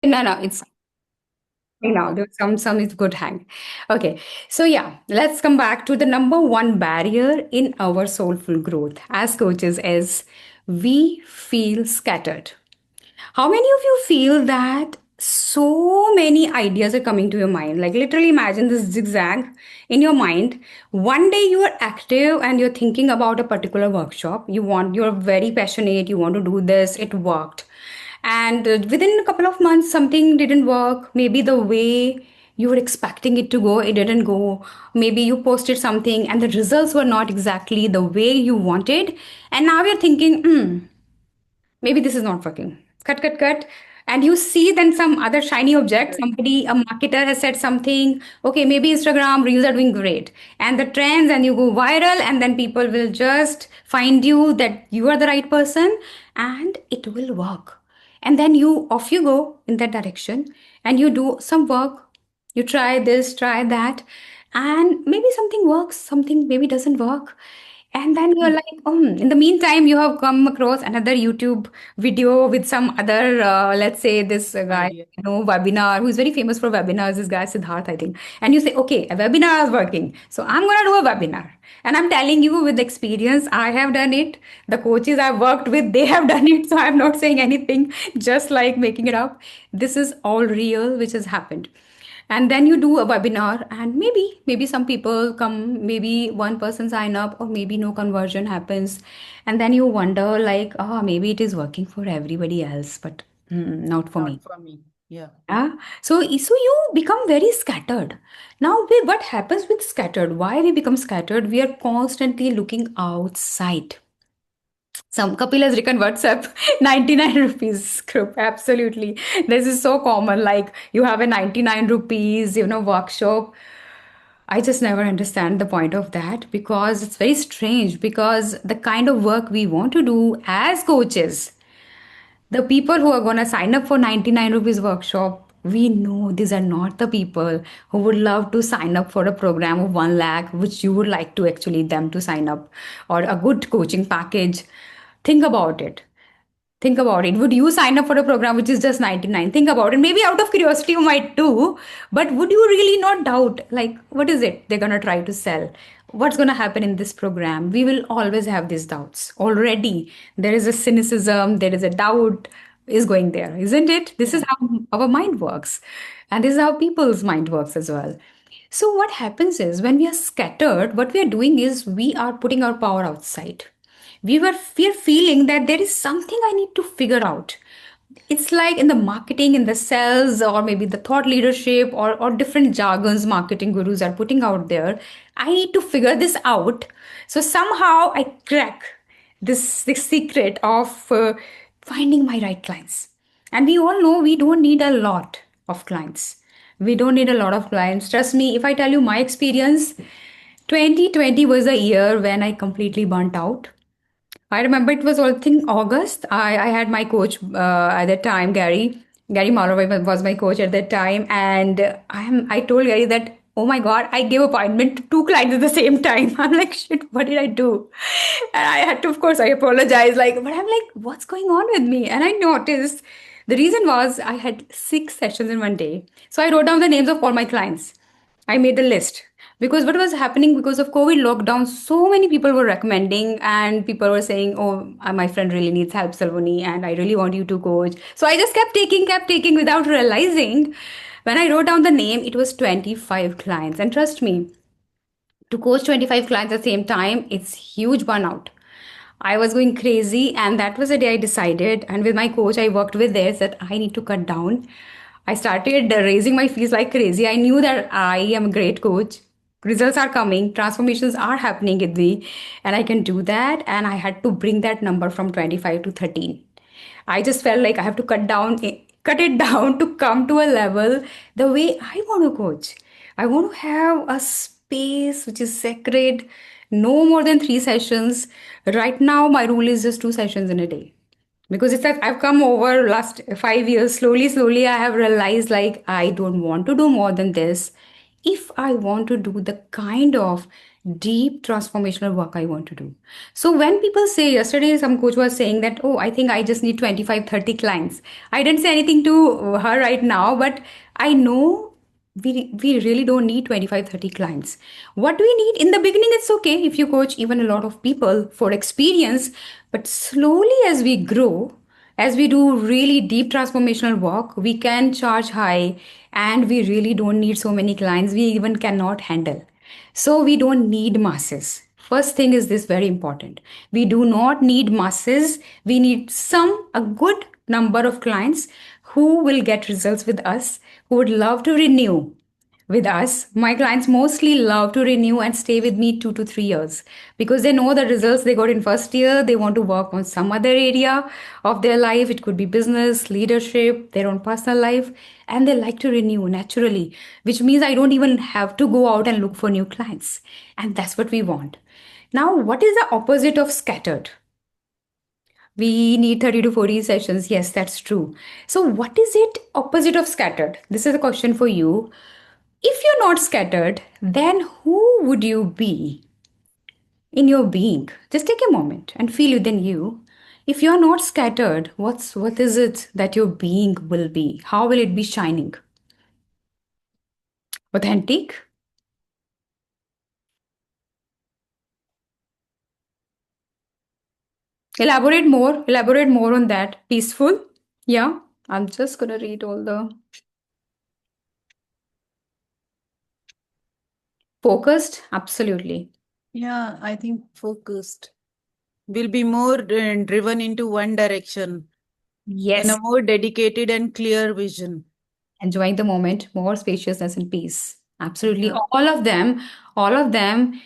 No, no, it's now. There's some is good hang. Okay, so yeah, let's come back to the number one barrier in our soulful growth as coaches is we feel scattered. How many of you feel that so many ideas are coming to your mind? Like literally imagine this zigzag in your mind. One day you are active and you're thinking about a particular workshop. You're very passionate, you want to do this, it worked. And within a couple of months, something didn't work. Maybe the way you were expecting it to go, it didn't go. Maybe you posted something and the results were not exactly the way you wanted. And now you're thinking, maybe this is not working. Cut. And you see then some other shiny object, somebody, a marketer has said something. Okay, maybe Instagram reels are doing great. And the trends, and you go viral, and then people will just find you that you are the right person and it will work. And then you off you go in that direction and you do some work. You try this, try that, and maybe something works, something maybe doesn't work. And then you're like, in the meantime, you have come across another YouTube video with some other, let's say this guy, idea. webinar, who's very famous for webinars, this guy Siddharth, I think. And you say, okay, a webinar is working. So I'm going to do a webinar. And I'm telling you with experience, I have done it. The coaches I've worked with, they have done it. So I'm not saying anything, just like making it up. This is all real, which has happened. And then you do a webinar and maybe some people come, maybe one person sign up or maybe no conversion happens. And then you wonder like, maybe it is working for everybody else, but not for me. Not for me. Yeah. Yeah. So you become very scattered. Now, what happens with scattered? Why we become scattered? We are constantly looking outside. Some Kapil has written WhatsApp 99 rupees group. Absolutely. This is so common. Like you have a 99 rupees, workshop. I just never understand the point of that because it's very strange because the kind of work we want to do as coaches, the people who are going to sign up for 99 rupees workshop, we know these are not the people who would love to sign up for a program of 1 lakh, which you would like to actually them to sign up, or a good coaching package. Think about it. Think about it. Would you sign up for a program which is just 99? Think about it. Maybe out of curiosity you might do, but would you really not doubt like what is it they're going to try to sell? What's going to happen in this program? We will always have these doubts. Already there is a cynicism, there is a doubt is going there, isn't it? This is Yeah. how our mind works. And this is how people's mind works as well. So what happens is when we are scattered, what we are doing is we are putting our power outside. We're feeling that there is something I need to figure out. It's like in the marketing, in the sales, or maybe the thought leadership, or different jargons marketing gurus are putting out there. I need to figure this out. So somehow I crack this secret of finding my right clients. And we all know we don't need a lot of clients. We don't need a lot of clients. Trust me, if I tell you my experience, 2020 was a year when I completely burnt out. I remember it was all thing August. I had my coach at that time, Gary. Gary Malovay was my coach at that time, and I told Gary that oh my god, I gave appointment to two clients at the same time. I'm like shit, what did I do? And I had to, of course, I apologize. Like, but I'm like, what's going on with me? And I noticed the reason was I had 6 sessions in one day. So I wrote down the names of all my clients. I made a list because what was happening because of COVID lockdown, so many people were recommending and people were saying, "Oh, my friend really needs help, Salvoni, and I really want you to coach." So I just kept taking without realizing. When I wrote down the name, it was 25 clients, and trust me, to coach 25 clients at the same time, it's huge burnout. I was going crazy, and that was the day I decided. And with my coach, I worked with this that I need to cut down. I started raising my fees like crazy. I knew that I am a great coach. Results are coming, transformations are happening with me, and I can do that. And I had to bring that number from 25 to 13. I just felt like I have to cut it down to come to a level the way I want to coach. I want to have a space which is sacred, no more than 3 sessions. Right now, my rule is just 2 sessions in a day because it's like I've come over last 5 years. Slowly, I have realized like I don't want to do more than this. If I want to do the kind of deep transformational work I want to do. So when people say, yesterday some coach was saying that, oh, I think I just need 25, 30 clients. I didn't say anything to her right now, but I know we really don't need 25, 30 clients. What do we need? In the beginning, it's okay if you coach even a lot of people for experience, but slowly as we grow, as we do really deep transformational work, we can charge high and we really don't need so many clients. We even cannot handle. So we don't need masses. First thing is this very important. We do not need masses. We need a good number of clients who will get results with us, who would love to renew with us. My clients mostly love to renew and stay with me 2 to 3 years because they know the results they got in first year. They want to work on some other area of their life. It could be business, leadership, their own personal life, and they like to renew naturally, which means I don't even have to go out and look for new clients. And that's what we want. Now, what is the opposite of scattered? We need 30 to 40 sessions. Yes, that's true. So, what is it opposite of scattered? This is a question for you. If you're not scattered, then who would you be in your being? Just take a moment and feel within you. If you're not scattered, what is it that your being will be? How will it be shining? Authentic? Elaborate more on that. Peaceful? Yeah. I'm just gonna read all the focused. Absolutely. Yeah, I think focused will be more driven into one direction and a Yes. more dedicated and clear vision. Enjoying the moment, more spaciousness and peace. Absolutely. Yeah. All of them,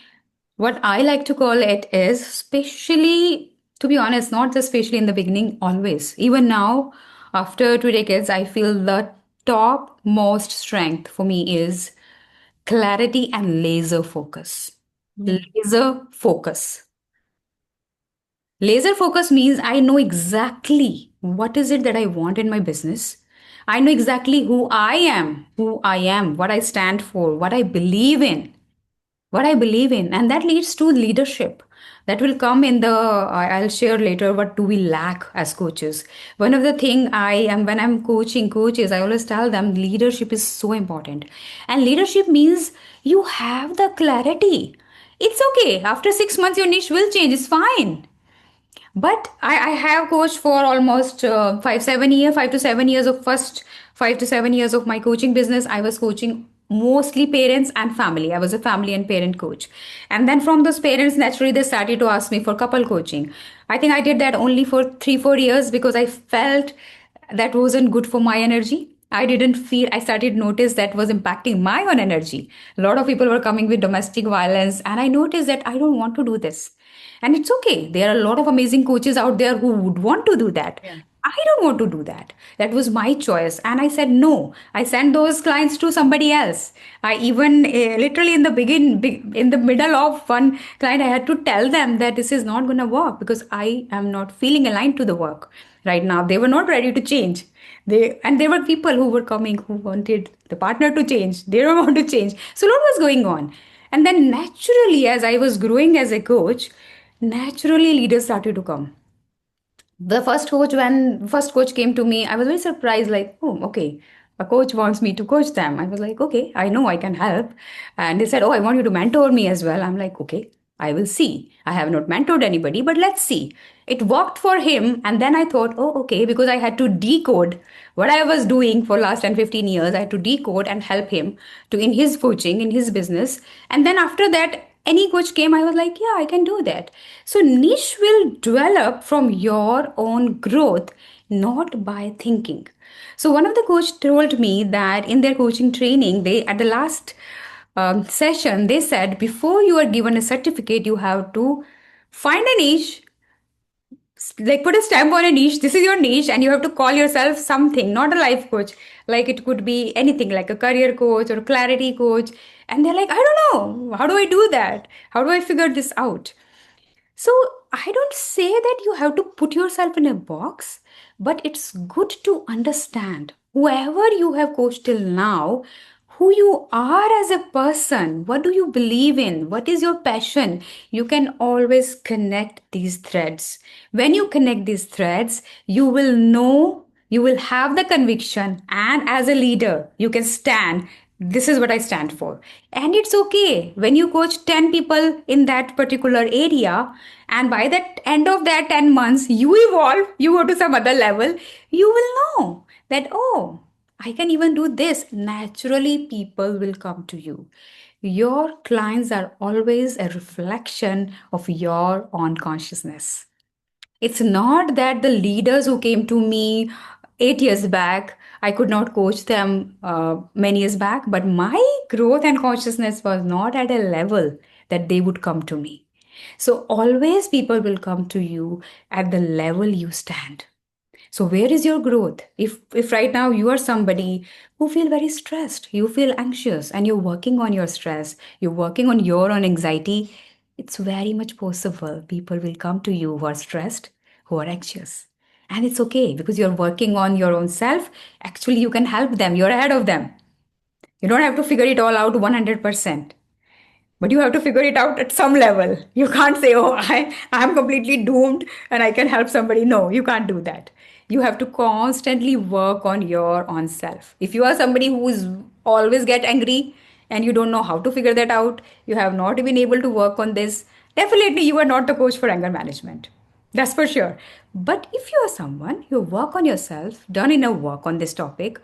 what I like to call it is, especially, to be honest, not just especially in the beginning, always. Even now, after 2 decades, I feel the top most strength for me is clarity and laser focus. Mm. Laser focus. Laser focus means I know exactly what is it that I want in my business. I know exactly who I am, what I stand for, what I believe in, and that leads to leadership. That will come in the. I'll share later. What do we lack as coaches? One of the thing I am when I'm coaching coaches, I always tell them leadership is so important, and leadership means you have the clarity. It's okay. After 6 months, your niche will change. It's fine, but I have coached for almost 5 to 7 years of first 5 to 7 years of my coaching business. I was coaching mostly parents and family. I was a family and parent coach. And then from those parents, naturally, they started to ask me for couple coaching. I think I did that only for 3, 4 years because I felt that wasn't good for my energy. I didn't feel, I started notice that was impacting my own energy. A lot of people were coming with domestic violence, and I noticed that I don't want to do this. And it's okay. There are a lot of amazing coaches out there who would want to do that. Yeah. I don't want to do that. That was my choice. And I said no. I sent those clients to somebody else. I even literally in the middle of one client, I had to tell them that this is not going to work because I am not feeling aligned to the work right now. They were not ready to change. There were people who were coming who wanted the partner to change. They don't want to change. So a lot was going on. And then naturally, as I was growing as a coach, naturally leaders started to come. The first coach came to me, I was very surprised, like, oh, okay, a coach wants me to coach them. I was like, okay, I know I can help. And they said, oh, I want you to mentor me as well. I'm like, okay, I will see. I have not mentored anybody, but let's see. It worked for him. And then I thought, oh, okay, because I had to decode what I was doing for last 10, 15 years. I had to decode and help him to in his coaching, in his business. And then after that, any coach came, I was like, yeah, I can do that. So niche will develop from your own growth, not by thinking. So one of the coach told me that in their coaching training, they at the last session, they said before you are given a certificate, you have to find a niche, like put a stamp on a niche. This is your niche, and you have to call yourself something, not a life coach. Like it could be anything, like a career coach or a clarity coach. And they're like, I don't know, how do I do that? How do I figure this out? So I don't say that you have to put yourself in a box, but it's good to understand whoever you have coached till now, who you are as a person. What do you believe in? What is your passion? You can always connect these threads. When you connect these threads, you will know, you will have the conviction, and as a leader, you can stand. This is what I stand for. And it's okay when you coach 10 people in that particular area, and by the end of that 10 months, you evolve, you go to some other level, you will know that, oh, I can even do this. Naturally, people will come to you. Your clients are always a reflection of your own consciousness. It's not that the leaders who came to me 8 years back, I could not coach them many years back, but my growth and consciousness was not at a level that they would come to me. So, always people will come to you at the level you stand. So where is your growth? If right now you are somebody who feel very stressed, you feel anxious and you're working on your stress, you're working on your own anxiety, it's very much possible people will come to you who are stressed, who are anxious. And it's okay because you're working on your own self. Actually, you can help them. You're ahead of them. You don't have to figure it all out 100%, but you have to figure it out at some level. You can't say, oh, I'm completely doomed and I can help somebody. No, you can't do that. You have to constantly work on your own self. If you are somebody who is always get angry and you don't know how to figure that out, you have not been able to work on this, definitely you are not the coach for anger management. That's for sure. But if you are someone, you work on yourself, done enough work on this topic,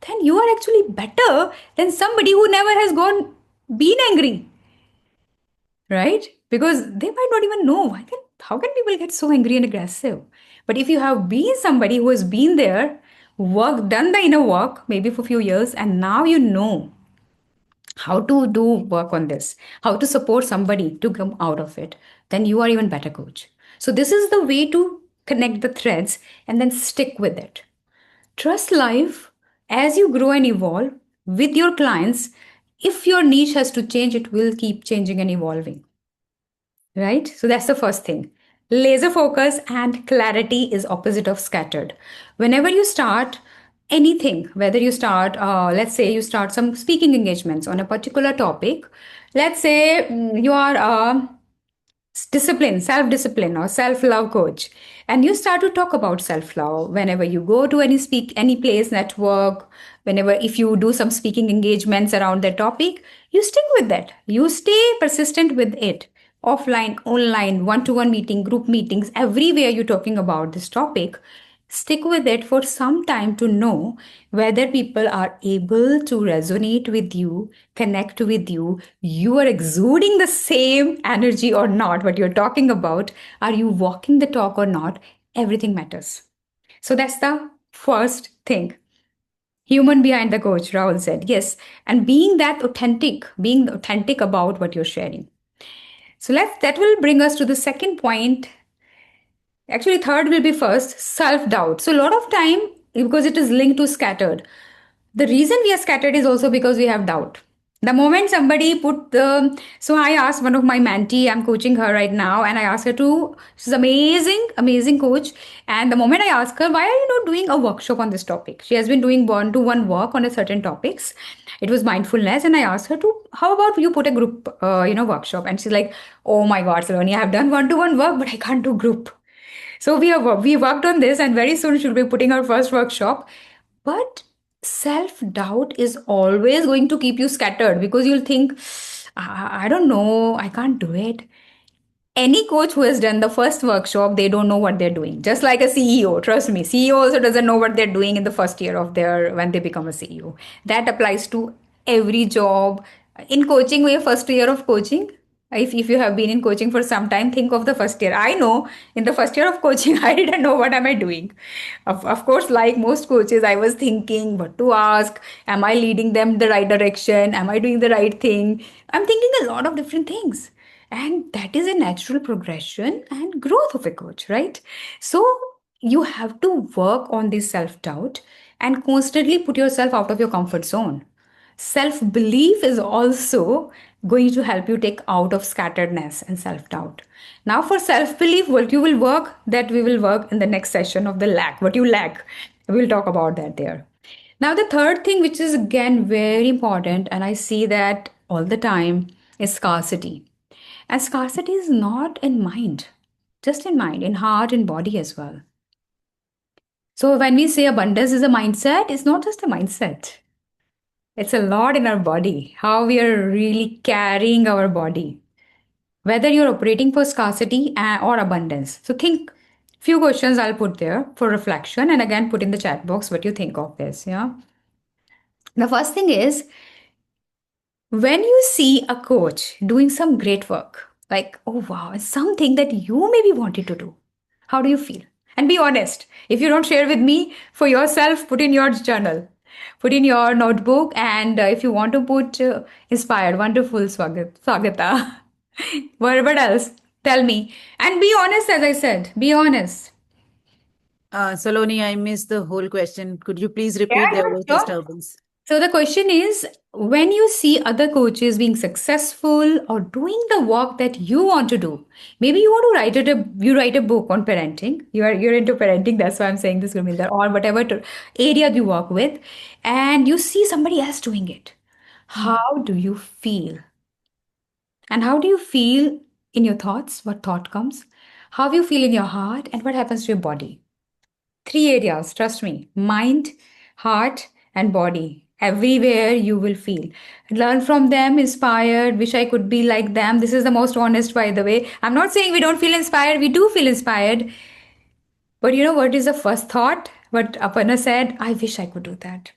then you are actually better than somebody who never has gone been angry, right? Because they might not even know how can people get so angry and aggressive. But if you have been somebody who has been there, work done the inner work maybe for a few years, and now you know how to do work on this, how to support somebody to come out of it, then you are even better coach. So this is the way to connect the threads and then stick with it. Trust life as you grow and evolve with your clients. If your niche has to change, it will keep changing and evolving. Right? So that's the first thing. Laser focus and clarity is opposite of scattered. Whenever you start anything, whether you start, let's say you start some speaking engagements on a particular topic, let's say you are discipline, self discipline, or self love coach, and you start to talk about self love whenever you go to any place, network, whenever if you do some speaking engagements around that topic, you stick with that. You stay persistent with it. Offline, online, one to one meeting, group meetings, everywhere you're talking about this topic, stick with it for some time to know whether people are able to resonate with you, connect with you, you are exuding the same energy or not, what you're talking about, are you walking the talk or not, everything matters. So that's the first thing. Human behind the coach, Rahul said. Yes. And being authentic about what you're sharing. So that will bring us to the second point. Actually, third will be first self doubt. So, a lot of time, because it is linked to scattered, the reason we are scattered is also because we have doubt. The moment somebody put the, so I asked one of my mentee, I'm coaching her right now, and I asked her to, she's amazing, amazing coach. And the moment I asked her, why are you not doing a workshop on this topic? She has been doing one to one work on a certain topics. It was mindfulness. And I asked her to, how about you put a group, workshop? And she's like, oh my God, Saloni, I have done one to one work, but I can't do group. So we worked on this, and very soon she'll be putting her first workshop. But self doubt is always going to keep you scattered because you'll think, I don't know, I can't do it. Any coach who has done the first workshop, they don't know what they're doing. Just like a CEO, trust me, CEO also doesn't know what they're doing in the first year of their when they become a CEO. That applies to every job. In coaching, we have first year of coaching. If you have been in coaching for some time, think of the first year. I know in the first year of coaching, I didn't know what am I doing. Of course, like most coaches, I was thinking what to ask. Am I leading them the right direction? Am I doing the right thing? I'm thinking a lot of different things. And that is a natural progression and growth of a coach, right? So you have to work on this self doubt and constantly put yourself out of your comfort zone. Self belief is also going to help you take out of scatteredness and self doubt. Now, for self belief, what you will work, that we will work in the next session of the lack, what you lack. We'll talk about that there. Now, the third thing, which is again very important, and I see that all the time, is scarcity. And scarcity is not in mind, just in mind, in heart and body as well. So, when we say abundance is a mindset, it's not just a mindset, it's a lot in our body, how we are really carrying our body, whether you're operating for scarcity or abundance. So, think few questions I'll put there for reflection, and again, put in the chat box what you think of this. Yeah. The first thing is, when you see a coach doing some great work, like, oh wow, it's something that you maybe wanted to do, how do you feel? And be honest. If you don't share with me for yourself, put in your journal, put in your notebook, and if you want to put inspired, wonderful, Swagata. What else? Tell me. And be honest, as I said, be honest. Saloni, I missed the whole question. Could you please Yeah, repeat? There yeah, was sure. disturbance. So the question is, when you see other coaches being successful or doing the work that you want to do, maybe you want to write a book on parenting. You're into parenting, that's why I'm saying this, Gurminder, or whatever area you work with, and you see somebody else doing it. Hmm. How do you feel? And how do you feel in your thoughts? What thought comes? How you feel in your heart, and what happens to your body? Three areas, trust me: mind, heart, and body. Everywhere you will feel. Learn from them, inspired. Wish I could be like them. This is the most honest, by the way. I'm not saying we don't feel inspired, we do feel inspired. But you know what is the first thought? What Aparna said, I wish I could do that.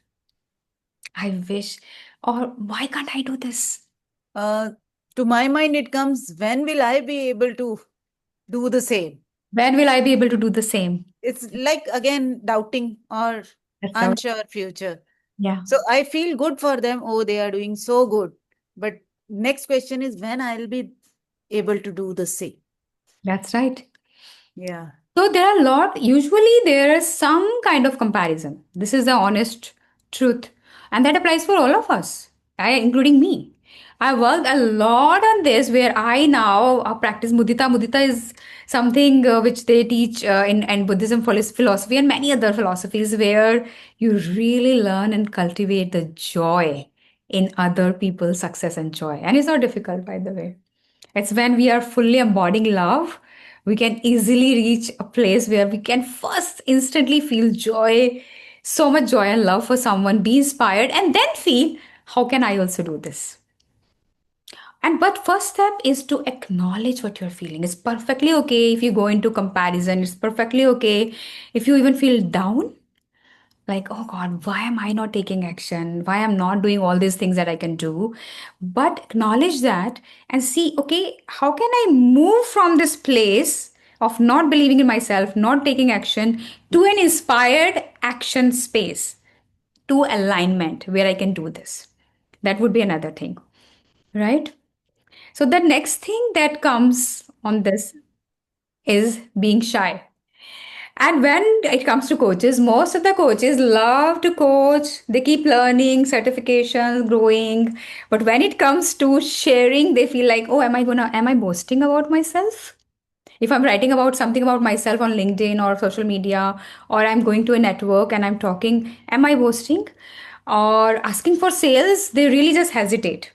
I wish. Or why can't I do this? Uh, to my mind, it comes, when will I be able to do the same? When will I be able to do the same? It's like, again, doubting or That's how. unsure future. Yeah, So I feel good for them. Oh, they are doing so good. But next question is, when I'll be able to do the same. that's right. Yeah. So there are a lot, usually there is some kind of comparison. This is the honest truth. And that applies for all of us, including me. I worked a lot on this where I now practice mudita. Mudita is something which they teach in Buddhism philosophy and many other philosophies, where you really learn and cultivate the joy in other people's success and joy. And it's not difficult, by the way. It's when we are fully embodying love, we can easily reach a place where we can first instantly feel joy, so much joy and love for someone, be inspired, and then feel, how can I also do this? And but first step is to acknowledge what you're feeling. It's perfectly okay if you go into comparison. It's perfectly okay if you even feel down, like, oh god, why am I not taking action, why I'm not doing all these things that I can do. But acknowledge that and see, okay, how can I move from this place of not believing in myself, not taking action, to an inspired action space, to alignment where I can do this. That would be another thing, right? So the next thing that comes on this is being shy. And when it comes to coaches, most of the coaches love to coach. They keep learning, certifications, growing. But when it comes to sharing, they feel like, oh, am I boasting about myself? If I'm writing about something about myself on LinkedIn or social media, or I'm going to a network and I'm talking, am I boasting? Or asking for sales, they really just hesitate.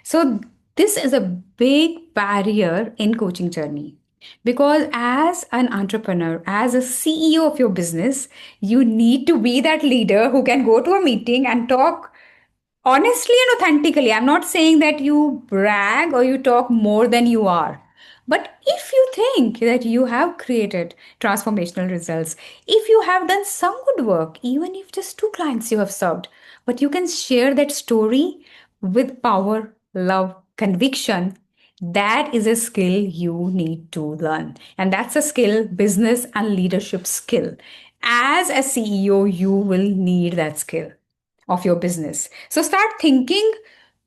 So this is a big barrier in coaching journey, because as an entrepreneur, as a CEO of your business, you need to be that leader who can go to a meeting and talk honestly and authentically. I'm not saying that you brag or you talk more than you are. But if you think that you have created transformational results, if you have done some good work, even if just two clients you have served, but you can share that story with power, love, conviction, that is a skill you need to learn. And that's a skill, business and leadership skill. As a CEO, you will need that skill of your business. So start thinking,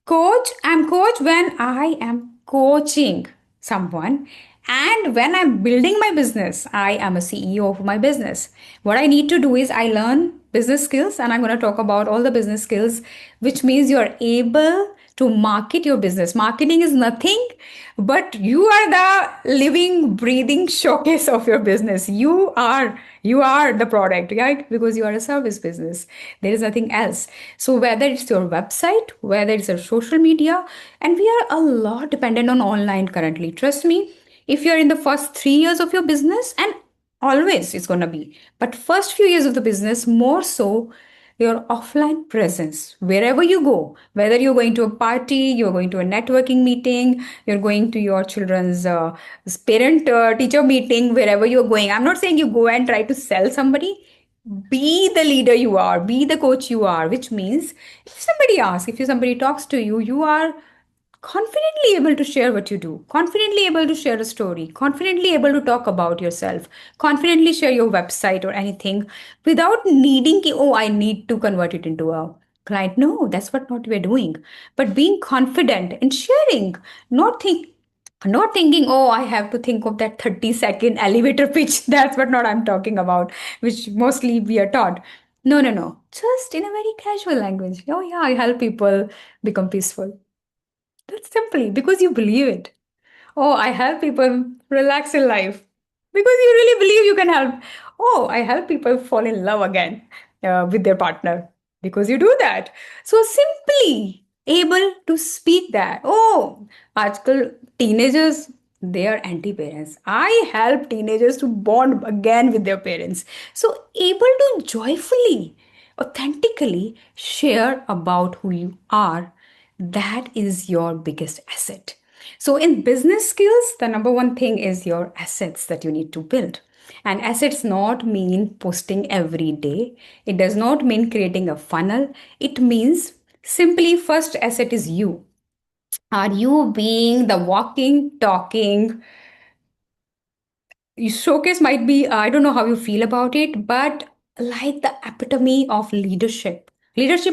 coach, I'm coach when I am coaching someone. And when I'm building my business, I am a CEO of my business. What I need to do is I learn business skills, and I'm going to talk about all the business skills, which means you're able to market your business. Marketing is nothing but you are the living, breathing showcase of your business. You are the product, right? Because you are a service business. There is nothing else. So whether it's your website, whether it's your social media, and we are a lot dependent on online currently. Trust me, if you're in the first 3 years of your business, and always it's going to be, but first few years of the business more so, your offline presence wherever you go, whether you're going to a party, you're going to a networking meeting, you're going to your children's parent teacher meeting, wherever you're going. I'm not saying you go and try to sell somebody. Be the leader you are, be the coach you are, which means if somebody asks, if somebody talks to you, you are confidently able to share what you do, confidently able to share a story, confidently able to talk about yourself, confidently share your website or anything without needing, oh, I need to convert it into a client. No, that's what we're doing. But being confident in sharing, not think not thinking, oh, I have to think of that 30-second elevator pitch. That's what not I'm talking about, which mostly we are taught. No, no, no. Just in a very casual language. Oh, yeah, I help people become peaceful. That's simply because you believe it. Oh, I help people relax in life because you really believe you can help. Oh, I help people fall in love again with their partner because you do that. So simply able to speak that. Oh, आजकल teenagers, they are anti-parents. I help teenagers to bond again with their parents. So able to joyfully, authentically share about who you are, that is your biggest asset. So, in business skills, the number one thing is your assets that you need to build. And assets not mean posting every day. It does not mean creating a funnel. It means simply first asset is you. Are you being the walking, talking you showcase might be I don't know how you feel about it, but like the epitome of leadership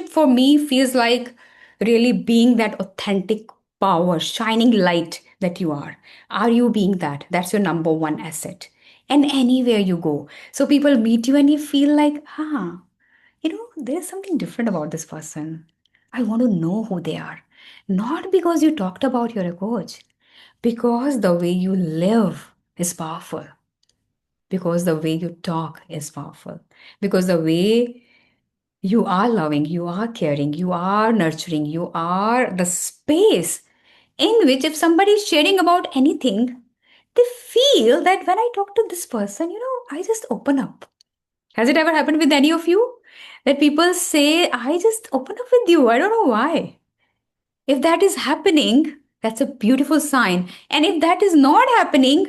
for me feels like really being that authentic power shining light that you are you being that? That's your number one asset. And anywhere you go, so people meet you and you feel like, there's something different about this person. I want to know who they are, not because you talked about you're a coach, because the way you live is powerful, because the way you talk is powerful, because the way you are loving, you are caring, you are nurturing, you are the space in which if somebody is sharing about anything, they feel that when I talk to this person, I just open up. Has it ever happened with any of you that people say, I just open up with you? I don't know why. If that is happening, that's a beautiful sign. And if that is not happening,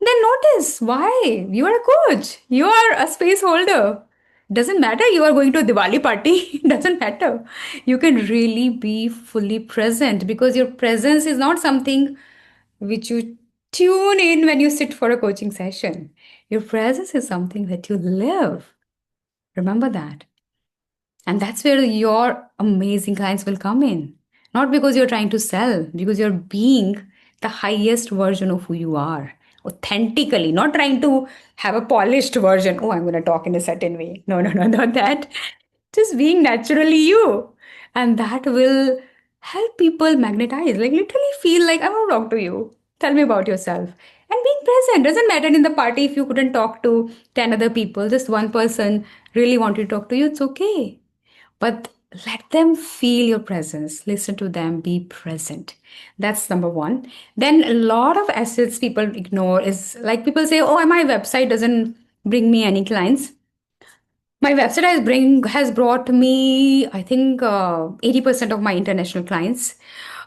then notice why. You are a coach. You are a space holder. Doesn't matter you are going to a Diwali party. Doesn't matter. You can really be fully present because your presence is not something which you tune in when you sit for a coaching session. Your presence is something that you live. Remember that. And that's where your amazing clients will come in. Not because you're trying to sell, because you're being the highest version of who you are, authentically, not trying to have a polished version. Oh, I'm going to talk in a certain way. No, no, no, not that. Just being naturally you. And that will help people magnetize, like literally feel like I want to talk to you. Tell me about yourself. And being present doesn't matter in the party if you couldn't talk to 10 other people, just one person really wanted to talk to you, it's okay, but let them feel your presence, listen to them, be present. That's number one. Then a lot of assets people ignore is like people say, oh, my website doesn't bring me any clients. My website has brought me, I think, 80% of my international clients.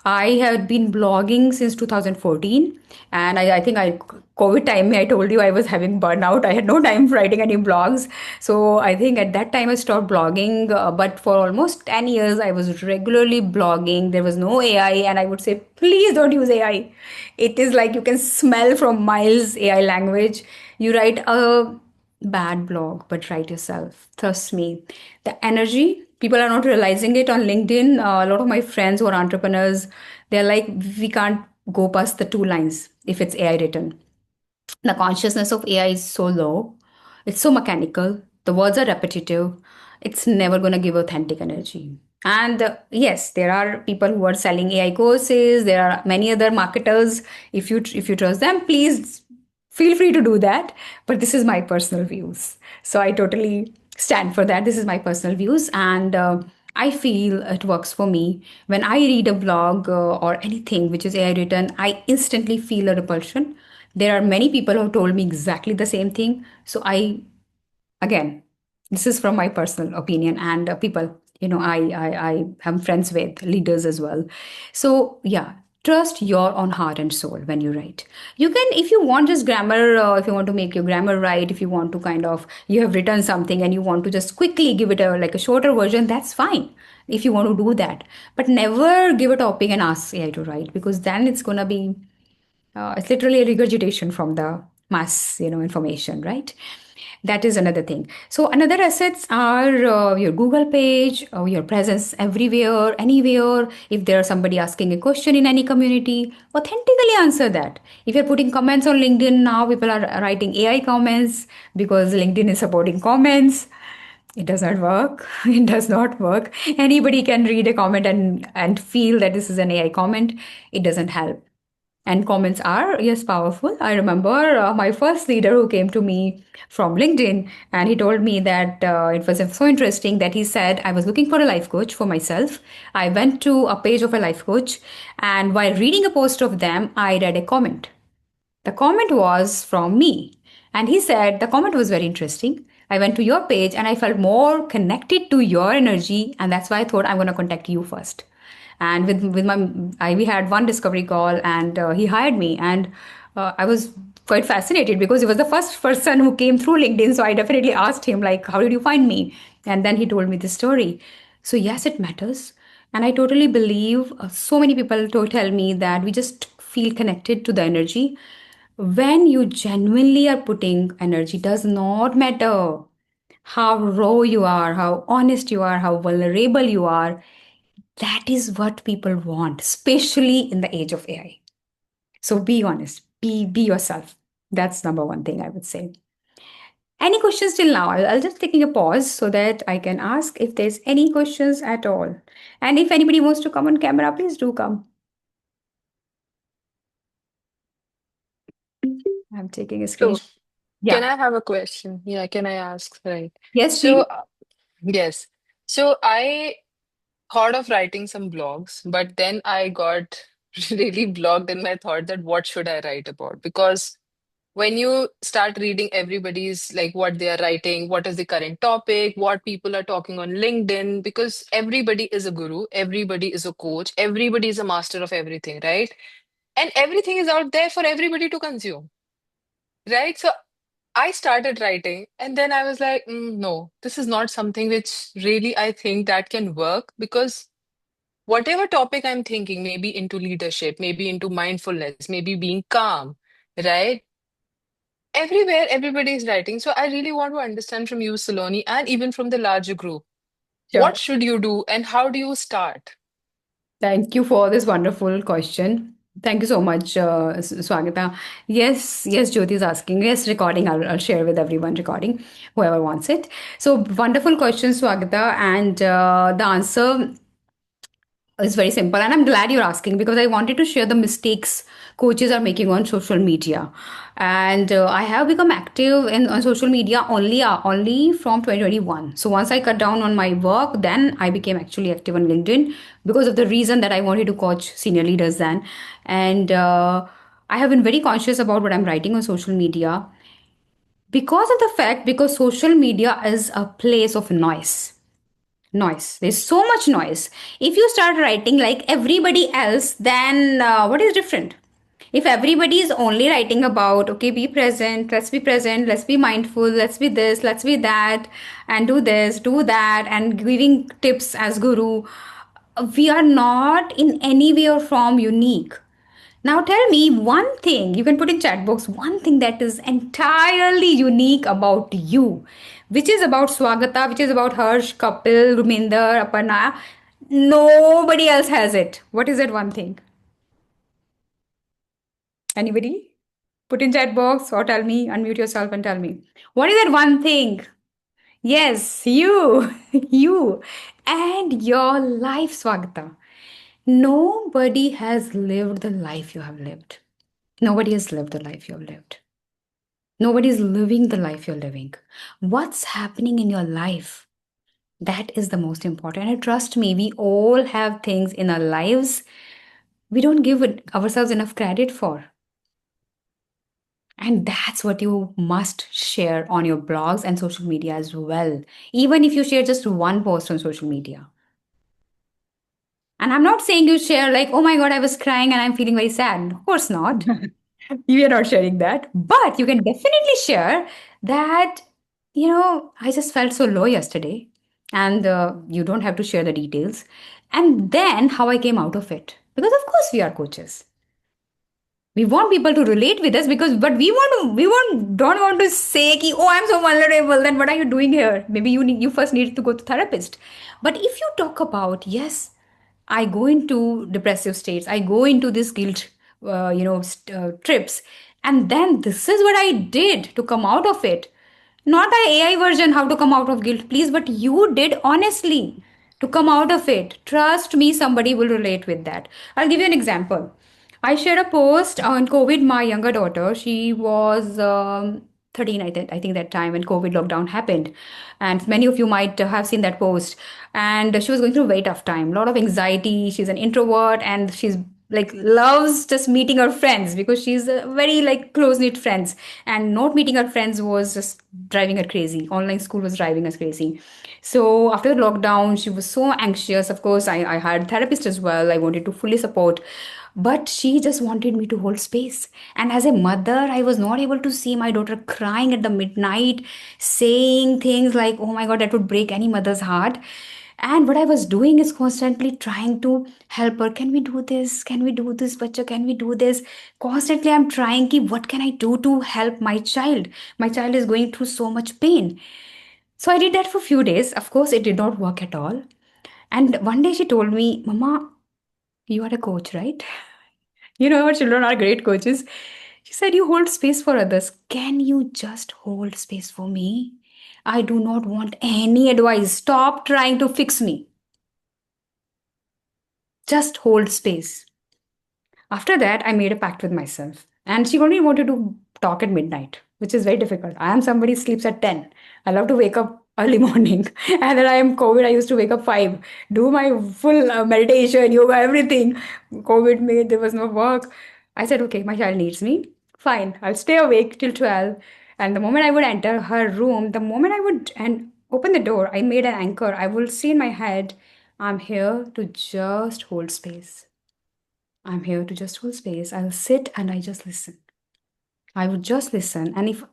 I have been blogging since 2014, and I think COVID time I told you I was having burnout. I had no time writing any blogs, so I think at that time I stopped blogging. But for almost 10 years, I was regularly blogging. There was no AI, and I would say, please don't use AI. It is like you can smell from miles AI language. You write a bad blog, but write yourself. Trust me. The energy, people are not realizing it on LinkedIn. A lot of my friends who are entrepreneurs, they're like, we can't go past the two lines if it's AI written. The consciousness of AI is so low, it's so mechanical, the words are repetitive, it's never going to give authentic energy. And yes, there are people who are selling AI courses. There are many other marketers. If you trust them, please feel free to do that. But this is my personal views, so I totally stand for that. This is my personal views, and I feel it works for me. When I read a blog or anything which is AI written, I instantly feel a repulsion. There are many people who have told me exactly the same thing. So I, again, this is from my personal opinion, and people, I am friends with leaders as well. So yeah, trust your own heart and soul when you write. You can, if you want just grammar, if you want to make your grammar right, if you want to kind of, you have written something and you want to just quickly give it a like a shorter version, that's fine if you want to do that. But never give a topic and ask AI to write, because then it's going to be it's literally a regurgitation from the mass, information, right? That is another thing. So another assets are your Google page, your presence everywhere, anywhere. If there's somebody asking a question in any community, authentically answer that. If you're putting comments on LinkedIn now, people are writing AI comments because LinkedIn is supporting comments. It does not work. It does not work. Anybody can read a comment and feel that this is an AI comment. It doesn't help. And comments are, yes, powerful. I remember my first leader who came to me from LinkedIn, and he told me that it was so interesting that he said, I was looking for a life coach for myself. I went to a page of a life coach, and while reading a post of them, I read a comment. The comment was from me. And he said, the comment was very interesting. I went to your page and I felt more connected to your energy. And that's why I thought I'm going to contact you first. And we had one discovery call, and he hired me. And I was quite fascinated because he was the first person who came through LinkedIn. So I definitely asked him, like, how did you find me? And then he told me this story. So yes, it matters. And I totally believe so many people to tell me that we just feel connected to the energy. When you genuinely are putting energy, does not matter how raw you are, how honest you are, how vulnerable you are. That is what people want, especially in the age of AI. So be honest, be yourself. That's number one thing I would say. Any questions till now? I'll just taking a pause so that I can ask if there's any questions at all. And if anybody wants to come on camera, please do come. I'm taking a So, screenshot. can Yeah. I have a question? Yeah, can I ask? Right. Yes, So, please. yes. So, I thought of writing some blogs, but then I got really blocked in my thought that what should I write about? Because when you start reading everybody's like what they are writing, what is the current topic, what people are talking on LinkedIn, because everybody is a guru, everybody is a coach, everybody is a master of everything, right? And everything is out there for everybody to consume, right? So I started writing and then I was like, no, this is not something which really I think that can work because whatever topic I'm thinking, maybe into leadership, maybe into mindfulness, maybe being calm, right? Everywhere, everybody is writing. So I really want to understand from you, Saloni, and even from the larger group, what Sure. should you do and how do you start? Thank you for this wonderful question. Thank you so much, Swagita. Yes, yes, Jyoti is asking. Yes, recording. I'll share with everyone recording, whoever wants it. So, wonderful question, Swagita. And the answer it's very simple, and I'm glad you're asking because I wanted to share the mistakes coaches are making on social media. And I have become active in on social media only from 2021. So once I cut down on my work, then I became actually active on LinkedIn because of the reason that I wanted to coach senior leaders then. And I have been very conscious about what I'm writing on social media because of the fact because social media is a place of noise. There's so much noise. If you start writing like everybody else, then what is different? If everybody is only writing about, okay, be present, let's be mindful, let's be this, let's be that, and do this, do that, and giving tips as guru, we are not in any way or form unique. Now tell me one thing, you can put in chat box, one thing that is entirely unique about you, which is about Swagata, which is about Harsh, Kapil, Ruminder, Aparna. Nobody else has it. What is that one thing? Anybody? Put in chat box or tell me, unmute yourself and tell me. What is that one thing? Yes, you, you. and your life, Swagata. Nobody has lived the life you have lived. Nobody has lived the life you have lived. Nobody is living the life you're living. What's happening in your life? That is the most important. And trust me, we all have things in our lives we don't give ourselves enough credit for. And that's what you must share on your blogs and social media as well. Even if you share just one post on social media. And I'm not saying you share like, oh my God, I was crying and I'm feeling very sad. Of course not. We are not sharing that. But you can definitely share that, I just felt so low yesterday. And you don't have to share the details. And then how I came out of it. Because, of course, we are coaches. We want people to relate with us because, but don't want to say, ki, oh, I'm so vulnerable. Then what are you doing here? Maybe you first need to go to therapist. But if you talk about, yes, I go into depressive states. I go into this guilt, trips. And then this is what I did to come out of it. Not the AI version, how to come out of guilt, please, but you did honestly to come out of it. Trust me, somebody will relate with that. I'll give you an example. I shared a post on COVID. My younger daughter, she was 13, I think that time when COVID lockdown happened. And many of you might have seen that post. And she was going through a very tough time, a lot of anxiety. She's an introvert and she's like loves just meeting her friends because she's a very like close knit friends, and not meeting her friends was just driving her crazy. Online school was driving us crazy. So after the lockdown she was so anxious. Of course, I hired a therapist as well. I wanted to fully support, but she just wanted me to hold space. And as a mother, I was not able to see my daughter crying at the midnight, saying things like, oh my God, that would break any mother's heart. And what I was doing is constantly trying to help her. Can we do this? Can we do this, Bacha? Can we do this? Constantly, I'm trying, ki, what can I do to help my child? My child is going through so much pain. So I did that for a few days. Of course, it did not work at all. And one day she told me, Mama, you are a coach, right? You know, our children are great coaches. She said, you hold space for others. Can you just hold space for me? I do not want any advice. Stop trying to fix me. Just hold space. After that, I made a pact with myself. And she only wanted to talk at midnight, which is very difficult. I am somebody who sleeps at 10. I love to wake up early morning. And then I am COVID, I used to wake up 5, do my full meditation, yoga, everything. COVID made, there was no work. I said, okay, my child needs me. Fine, I'll stay awake till 12. And the moment I would enter her room, the moment I would and open the door, I made an anchor. I will see in my head, I'm here to just hold space. I'm here to just hold space. I'll sit and I just listen. I would just listen. And if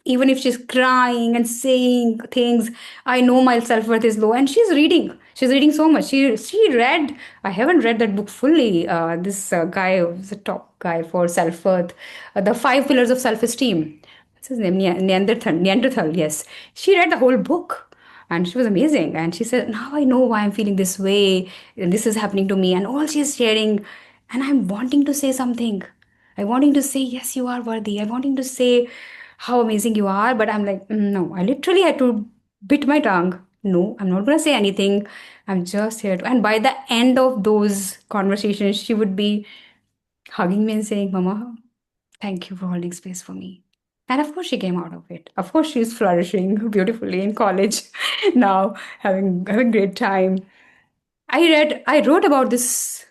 even if she's crying and saying things, I know my self-worth is low. And she's reading. She's reading so much. She read, I haven't read that book fully. This guy was a top guy for self-worth. The five pillars of self-esteem. What's his name? Neanderthal, yes. She read the whole book and she was amazing. And she said, now I know why I'm feeling this way. And this is happening to me. And all she's sharing. And I'm wanting to say something. I wanting to say, yes, you are worthy. I wanting to say how amazing you are. But I'm like, no, I literally had to bit my tongue. No, I'm not going to say anything. I'm just here to. And by the end of those conversations, she would be hugging me and saying, Mama, thank you for holding space for me. And of course, she came out of it. Of course, she's flourishing beautifully in college now, having great time. I wrote about this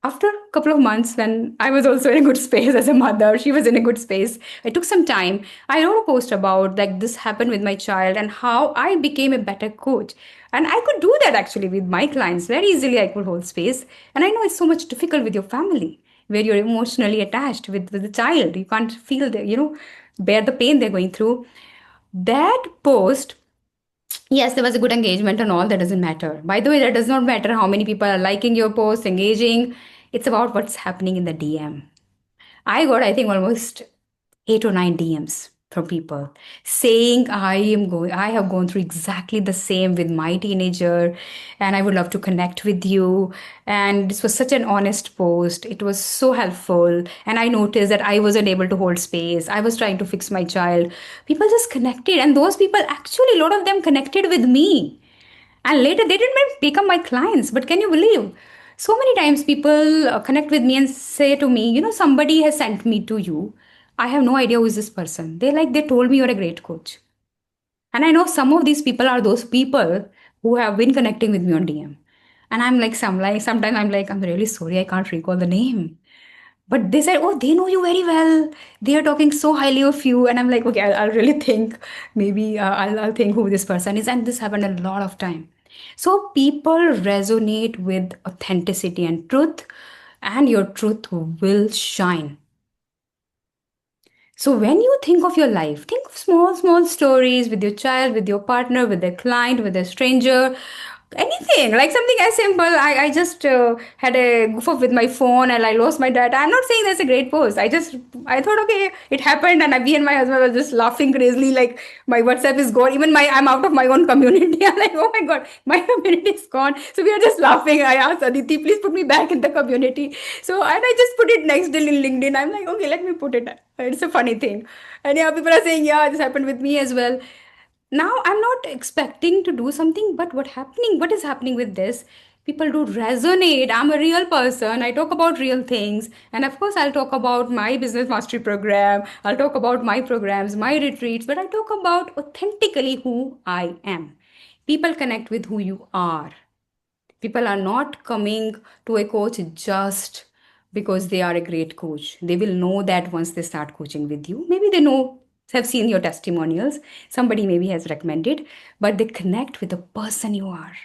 after a couple of months when I was also in a good space as a mother. She was in a good space. I took some time. I wrote a post about like this happened with my child and how I became a better coach. And I could do that actually with my clients very easily. I could hold space. And I know it's so much difficult with your family where you're emotionally attached with the child. You can't feel bear the pain they're going through. That post, yes, there was a good engagement and all. That doesn't matter. By the way, that does not matter how many people are liking your post, engaging. It's about what's happening in the DM. I got, I think, almost 8 or 9 DMs from people saying I have gone through exactly the same with my teenager and I would love to connect with you. And this was such an honest post. It was so helpful. And I noticed that I wasn't able to hold space. I was trying to fix my child. People just connected, and those people actually, a lot of them connected with me. And later, they didn't even become my clients. But can you believe? So many times people connect with me and say to me, somebody has sent me to you. I have no idea who is this person. They told me you're a great coach. And I know some of these people are those people who have been connecting with me on DM. And sometimes I'm like, I'm really sorry, I can't recall the name. But they said, oh, they know you very well. They are talking so highly of you. And I'm like, okay, I'll really think. Maybe I'll think who this person is. And this happened a lot of time. So people resonate with authenticity and truth, and your truth will shine. So when you think of your life, think of small, small stories with your child, with your partner, with a client, with a stranger, anything like something as simple. I just had a goof off with my phone and I lost my data. I'm not saying that's a great post. I thought, okay, it happened, and me and my husband were just laughing crazily. Like my WhatsApp is gone. Even I'm out of my own community. I'm like, oh my god, my community is gone. So we are just laughing. I asked Aditi, please put me back in the community. So and I just put it next day in LinkedIn. I'm like, okay, let me put it. It's a funny thing. And yeah, people are saying, yeah, this happened with me as well. Now I'm not expecting to do something, but what is happening with this? People do resonate. I'm a real person. I talk about real things. And of course, I'll talk about my business mastery program. I'll talk about my programs, my retreats, but I talk about authentically who I am. People connect with who you are. People are not coming to a coach just because they are a great coach. They will know that once they start coaching with you. Maybe they know, have seen your testimonials, somebody maybe has recommended, but they connect with the person you are.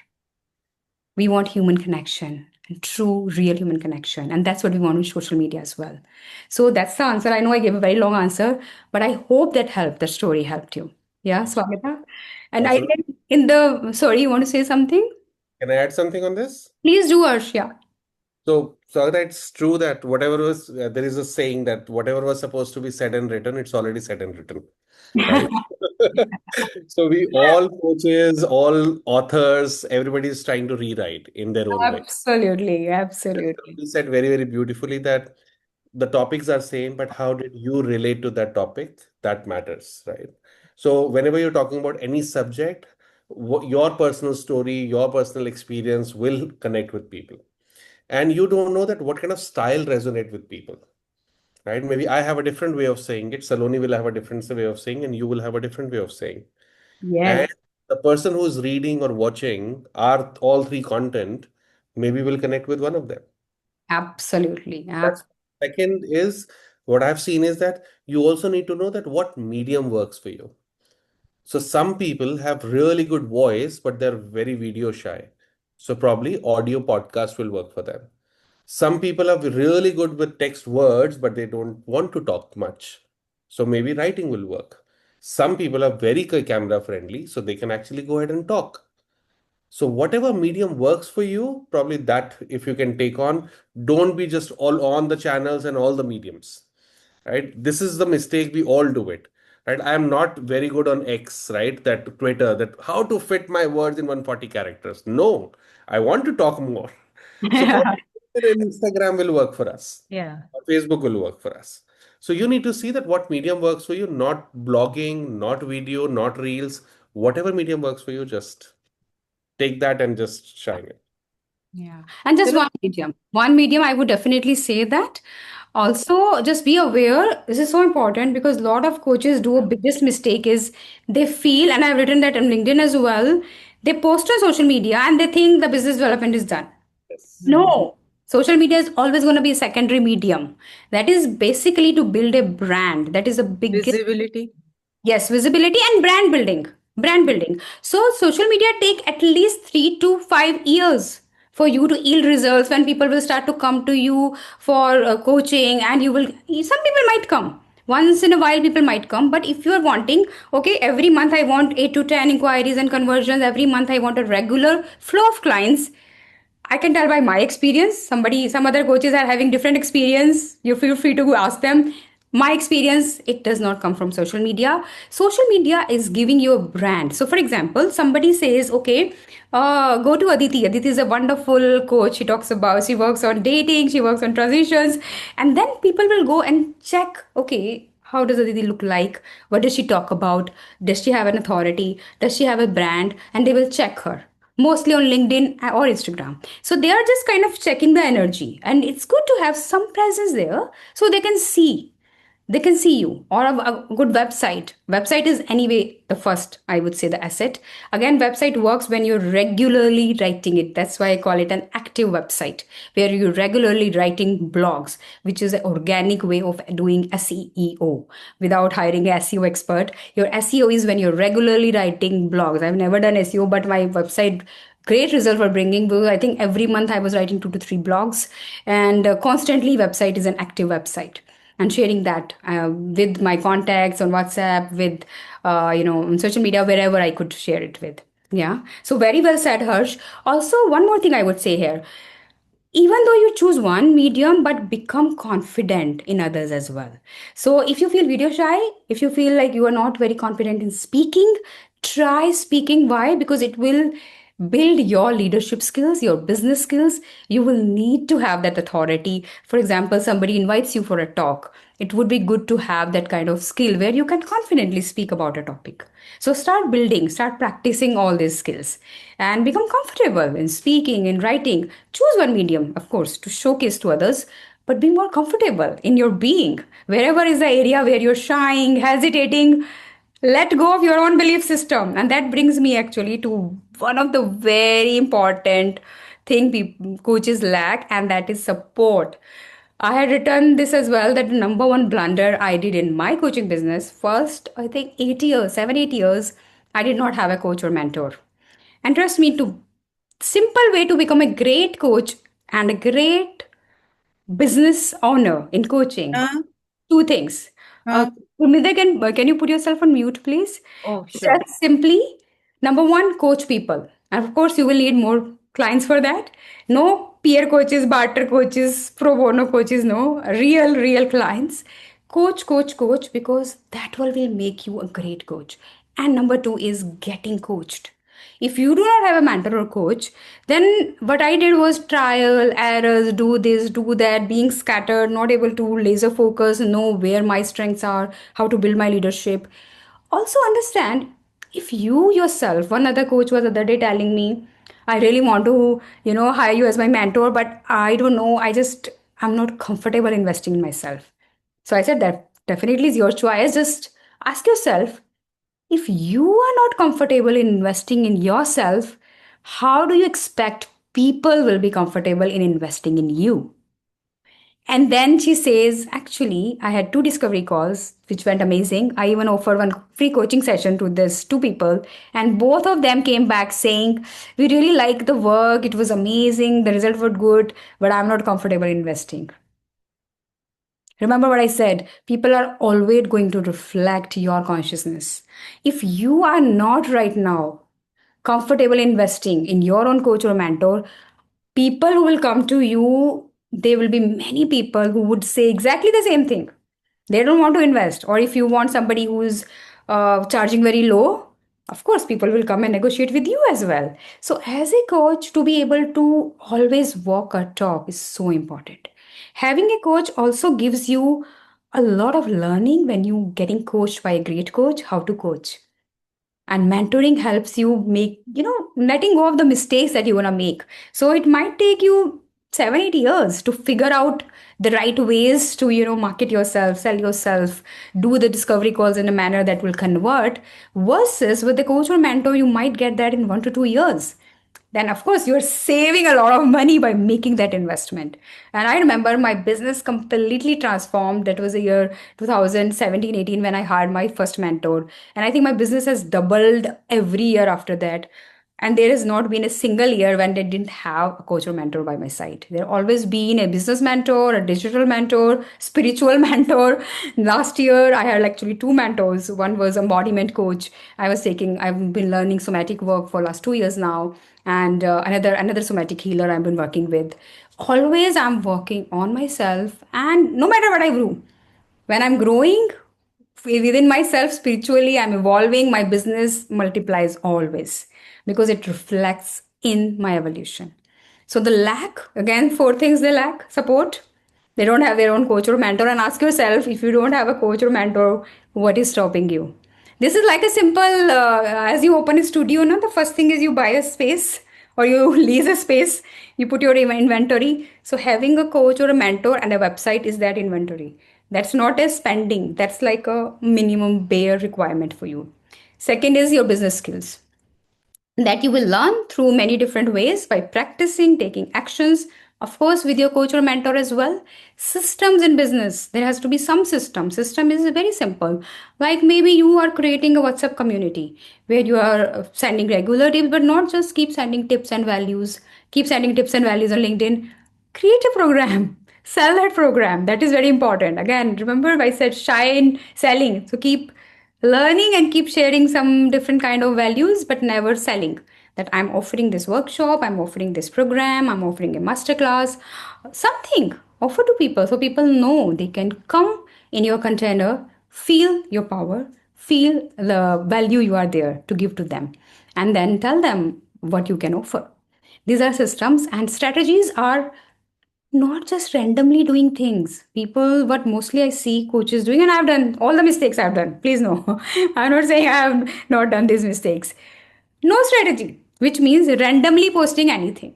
We want human connection, and true, real human connection. And that's what we want with social media as well. So that's the answer. I know I gave a very long answer, but I hope that helped. The story helped you. Yeah, Swamita. And I Absolutely. think sorry, you want to say something? Can I add something on this? Please do, Arshia. So it's true that whatever was, there is a saying that whatever was supposed to be said and written, it's already said and written, right? So we all coaches, all authors, everybody is trying to rewrite in their own way. Absolutely, Just absolutely. you said very, very beautifully that the topics are same, but how did you relate to that topic? That matters, right? So whenever you're talking about any subject, your personal story, your personal experience will connect with people. And you don't know that what kind of style resonate with people, right? Maybe I have a different way of saying it, Saloni will have a different way of saying, and you will have a different way of saying. Yes, And the person who's reading or watching are all three content, maybe will connect with one of them. absolutely. That's second is what I've seen is that you also need to know that what medium works for you. So some people have really good voice, but they're very video shy. So probably audio podcast will work for them. Some people are really good with text words, but they don't want to talk much. So maybe writing will work. Some people are very camera friendly, so they can actually go ahead and talk. So whatever medium works for you, probably that if you can take on, don't be just all on the channels and all the mediums, right? This is the mistake we all do it, right? I am not very good on X, right? That Twitter, that how to fit my words in 140 characters. No, I want to talk more. So probably Instagram will work for us. Yeah. Or Facebook will work for us. So you need to see that what medium works for you, not blogging, not video, not reels, whatever medium works for you, just take that and just shine it. Yeah. And You just know, one medium. One medium, I would definitely say that. Also, just be aware. This is so important because a lot of coaches do a biggest mistake is they feel, and I've written that on LinkedIn as well, they post on social media and they think the business development is done. Yes. Mhm. No, social media is always going to be a secondary medium. That is basically to build a brand. That is the biggest. Visibility. Yes, visibility and brand building. Brand building. So social media take at least 3 to 5 years for you to yield results when people will start to come to you for coaching, and you will. Some people might come once in a while. People might come, but if you are wanting, okay, every month I want 8 to 10 inquiries and conversions. Every month I want a regular flow of clients. I can tell by my experience. Some other coaches are having different experience. You feel free to ask them. My experience, it does not come from social media. Social media is giving you a brand. So, for example, somebody says, okay, go to Aditi. Aditi is a wonderful coach. She works on dating, she works on transitions. And then people will go and check, okay, how does Aditi look like? What does she talk about? Does she have an authority? Does she have a brand? And they will check her. mostly on LinkedIn or Instagram. So they are just kind of checking the energy, and it's good to have some presence there so they can see you, or a good website is anyway the first, I would say, the asset. Again, website works when you're regularly writing it. That's why I call it an active website, where you're regularly writing blogs, which is an organic way of doing SEO without hiring a SEO expert. Your SEO is when you're regularly writing blogs. I've never done SEO, but my website, great result for bringing, because I think every month I was writing 2 to 3 blogs, and constantly website is an active website, and sharing that with my contacts on WhatsApp, with on social media, wherever I could share it with. Yeah. So very well said, Harsh. Also, one more thing I would say here: even though you choose one medium, but become confident in others as well. So if you feel video shy, if you feel like you are not very confident in speaking, try speaking. Why? Because it will build your leadership skills, your business skills. You will need to have that authority. For example, somebody invites you for a talk, it would be good to have that kind of skill where you can confidently speak about a topic. So start building, start practicing all these skills, and become comfortable in speaking, in writing. Choose one medium, of course, to showcase to others, but be more comfortable in your being. Wherever is the area where you're shying, hesitating, let go of your own belief system. And that brings me actually to one of the very important thing coaches lack, and that is support. I had written this as well, that the number one blunder I did in my coaching business, first, I think 8 years, 7, 8 years, I did not have a coach or mentor. And trust me, to simple way to become a great coach and a great business owner in coaching: Huh? two things. Uh, Huh? Gurmeet, can you put yourself on mute, please? Oh, sure. Just simply, number one, coach people. And of course, you will need more clients for that. No peer coaches, barter coaches, pro bono coaches, no. Real clients. Coach, coach, coach, because that will make you a great coach. And number two is getting coached. If you do not have a mentor or coach, then what I did was trial, errors, do this, do that, being scattered, not able to laser focus, know where my strengths are, how to build my leadership. Also, understand, if you yourself, one other coach was the other day telling me, I really want to, hire you as my mentor, but I don't know, I'm not comfortable investing in myself. So I said that definitely is your choice. Just ask yourself, if you are not comfortable in investing in yourself, how do you expect people will be comfortable in investing in you? And then she says, actually, I had 2 discovery calls, which went amazing. I even offered one free coaching session to this 2 people, and both of them came back saying, we really like the work, it was amazing, the results were good, but I'm not comfortable investing. Remember what I said, people are always going to reflect your consciousness. If you are not right now comfortable investing in your own coach or mentor, people who will come to you, there will be many people who would say exactly the same thing. They don't want to invest. Or if you want somebody who's charging very low, of course, people will come and negotiate with you as well. So, as a coach, to be able to always walk a talk is so important. Having a coach also gives you a lot of learning when you getting coached by a great coach, how to coach. And mentoring helps you make, letting go of the mistakes that you want to make. So it might take you 7, 8 years to figure out the right ways to, market yourself, sell yourself, do the discovery calls in a manner that will convert, versus with the coach or mentor you might get that in 1 to 2 years. Then of course you're saving a lot of money by making that investment. And I remember my business completely transformed. That was the year 2017-18 when I hired my first mentor, and I think my business has doubled every year after that. And there has not been a single year when they didn't have a coach or mentor by my side. There always been a business mentor, a digital mentor, spiritual mentor. Last year I had actually 2 mentors. One was embodiment coach. I've been learning somatic work for last 2 years now, and another somatic healer I've been working with. Always I'm working on myself, and no matter what I do, when I'm growing within myself spiritually, I'm evolving, my business multiplies always, because it reflects in my evolution. So the lack, again, 4 things they lack: support, they don't have their own coach or mentor. And ask yourself, if you don't have a coach or mentor, what is stopping you? This is like a simple, as you open a studio, no, the first thing is you buy a space or you lease a space, you put your inventory. So having a coach or a mentor and a website is that inventory. That's not a spending, that's like a minimum bare requirement for you. Second is your business skills that you will learn through many different ways by practicing, taking actions, of course, with your coach or mentor as well. Systems in business, there has to be some system. System is very simple. Like maybe you are creating a WhatsApp community where you are sending regular tips, but not just keep sending tips and values, keep sending tips and values on LinkedIn. Create a program, sell that program. That is very important. Again, remember I said shine selling. So keep learning and keep sharing some different kind of values, but never selling that I'm offering this workshop, I'm offering this program, I'm offering a masterclass, something offer to people so people know they can come in your container, feel your power, feel the value you are there to give to them, and then tell them what you can offer. These are systems, and strategies are not just randomly doing things. People, what mostly I see coaches doing, and I've done all the mistakes I've done. Please no, I'm not saying I have not done these mistakes. No strategy, which means randomly posting anything.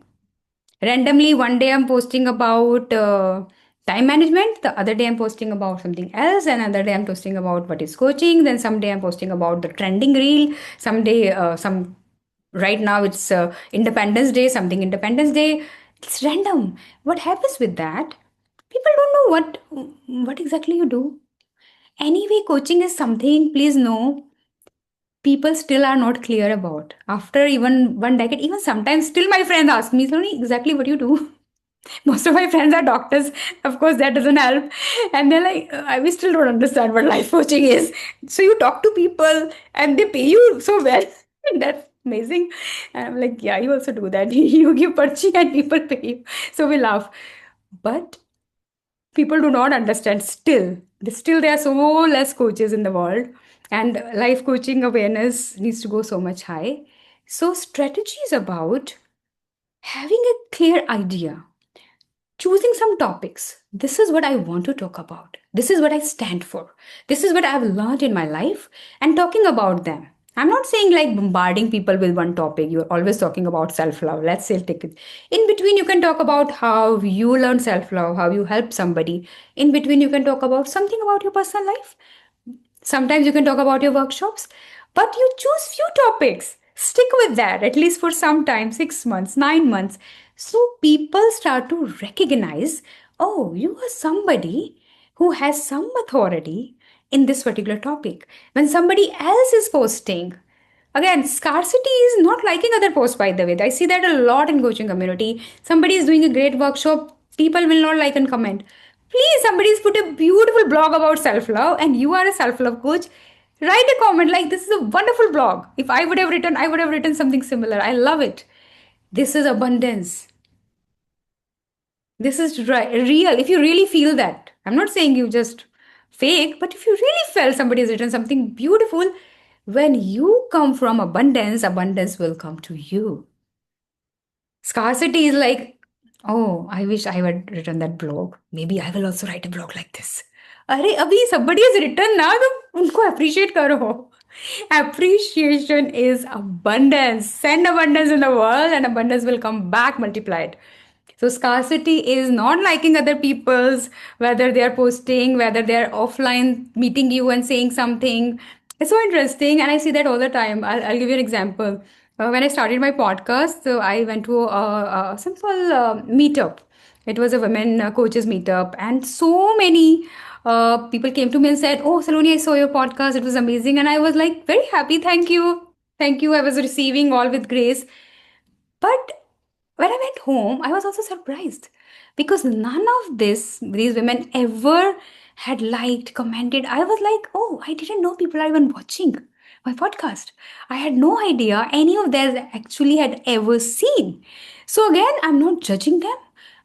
Randomly, one day I'm posting about time management, the other day I'm posting about something else, and another day I'm posting about what is coaching, then someday I'm posting about the trending reel, someday, some right now it's Independence Day, something Independence Day. It's random. What happens with that? People don't know what exactly you do. Anyway, coaching is something, please know, people still are not clear about. After even one decade, even sometimes still my friends ask me, Saloni, exactly what you do. Most of my friends are doctors. Of course, that doesn't help. And they're like, we still don't understand what life coaching is. So you talk to people and they pay you so well. That's amazing. And I'm like, yeah, you also do that. You give parchi and people pay you. So we laugh. But people do not understand still. Still, there are so less coaches in the world. And life coaching awareness needs to go so much high. So strategy is about having a clear idea, choosing some topics. This is what I want to talk about. This is what I stand for. This is what I've learned in my life and talking about them. I'm not saying like bombarding people with one topic. You're always talking about self love. Let's say take it. In between, you can talk about how you learn self love, how you help somebody. In between, you can talk about something about your personal life. Sometimes you can talk about your workshops, but you choose few topics. Stick with that at least for some time, 6 months, 9 months. So people start to recognize, oh, you are somebody who has some authority in this particular topic. When somebody else is posting, again, scarcity is not liking other posts, by the way. I see that a lot in coaching community. Somebody is doing a great workshop, people will not like and comment. Please, somebody's put a beautiful blog about self-love and you are a self-love coach. Write a comment like this is a wonderful blog. If I would have written something similar. I love it. This is abundance. This is real. If you really feel that, I'm not saying you just fake, but if you really felt somebody has written something beautiful, when you come from abundance, abundance will come to you. Scarcity is like, oh, I wish I had written that blog. Maybe I will also write a blog like this. अरे अभी somebody has written ना तो उनको appreciate करो. Appreciation is abundance. Send abundance in the world and abundance will come back multiplied. So scarcity is not liking other people's, whether they are posting, whether they are offline meeting you and saying something. It's so interesting, and I see that all the time. I'll give you an example. When I started my podcast, so I went to a simple meetup. It was a women coaches meetup, and so many people came to me and said, "Oh, Saloni, I saw your podcast. It was amazing," and I was like, "Very happy. Thank you, thank you." I was receiving all with grace, but when I went home, I was also surprised because none of these women ever had liked, commented. I was like, oh, I didn't know people are even watching my podcast. I had no idea any of them actually had ever seen. So again, I'm not judging them,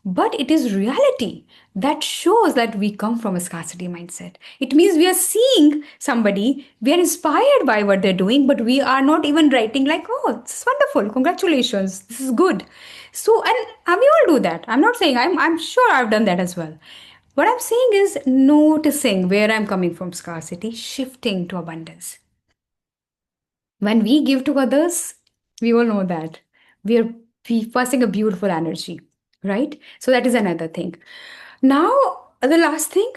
but it is reality that shows that we come from a scarcity mindset. It means we are seeing somebody, we are inspired by what they're doing, but we are not even writing like, oh, this is wonderful, congratulations, this is good. So, and we all do that. I'm not saying, I'm sure I've done that as well. What I'm saying is noticing where I'm coming from scarcity, shifting to abundance. When we give to others, we all know that we are passing a beautiful energy, right? So that is another thing. Now, the last thing,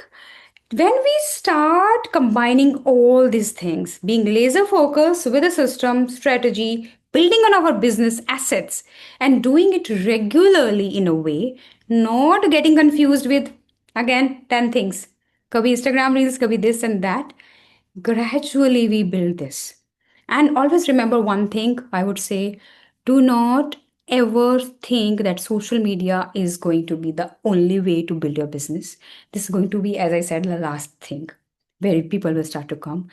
when we start combining all these things, being laser focused with a system, strategy, building on our business assets, and doing it regularly in a way, not getting confused with, again, 10 things. Kabhi Instagram reels, kabhi this and that. Gradually, we build this. And always remember one thing I would say, do not ever think that social media is going to be the only way to build your business. This is going to be, as I said, the last thing where people will start to come.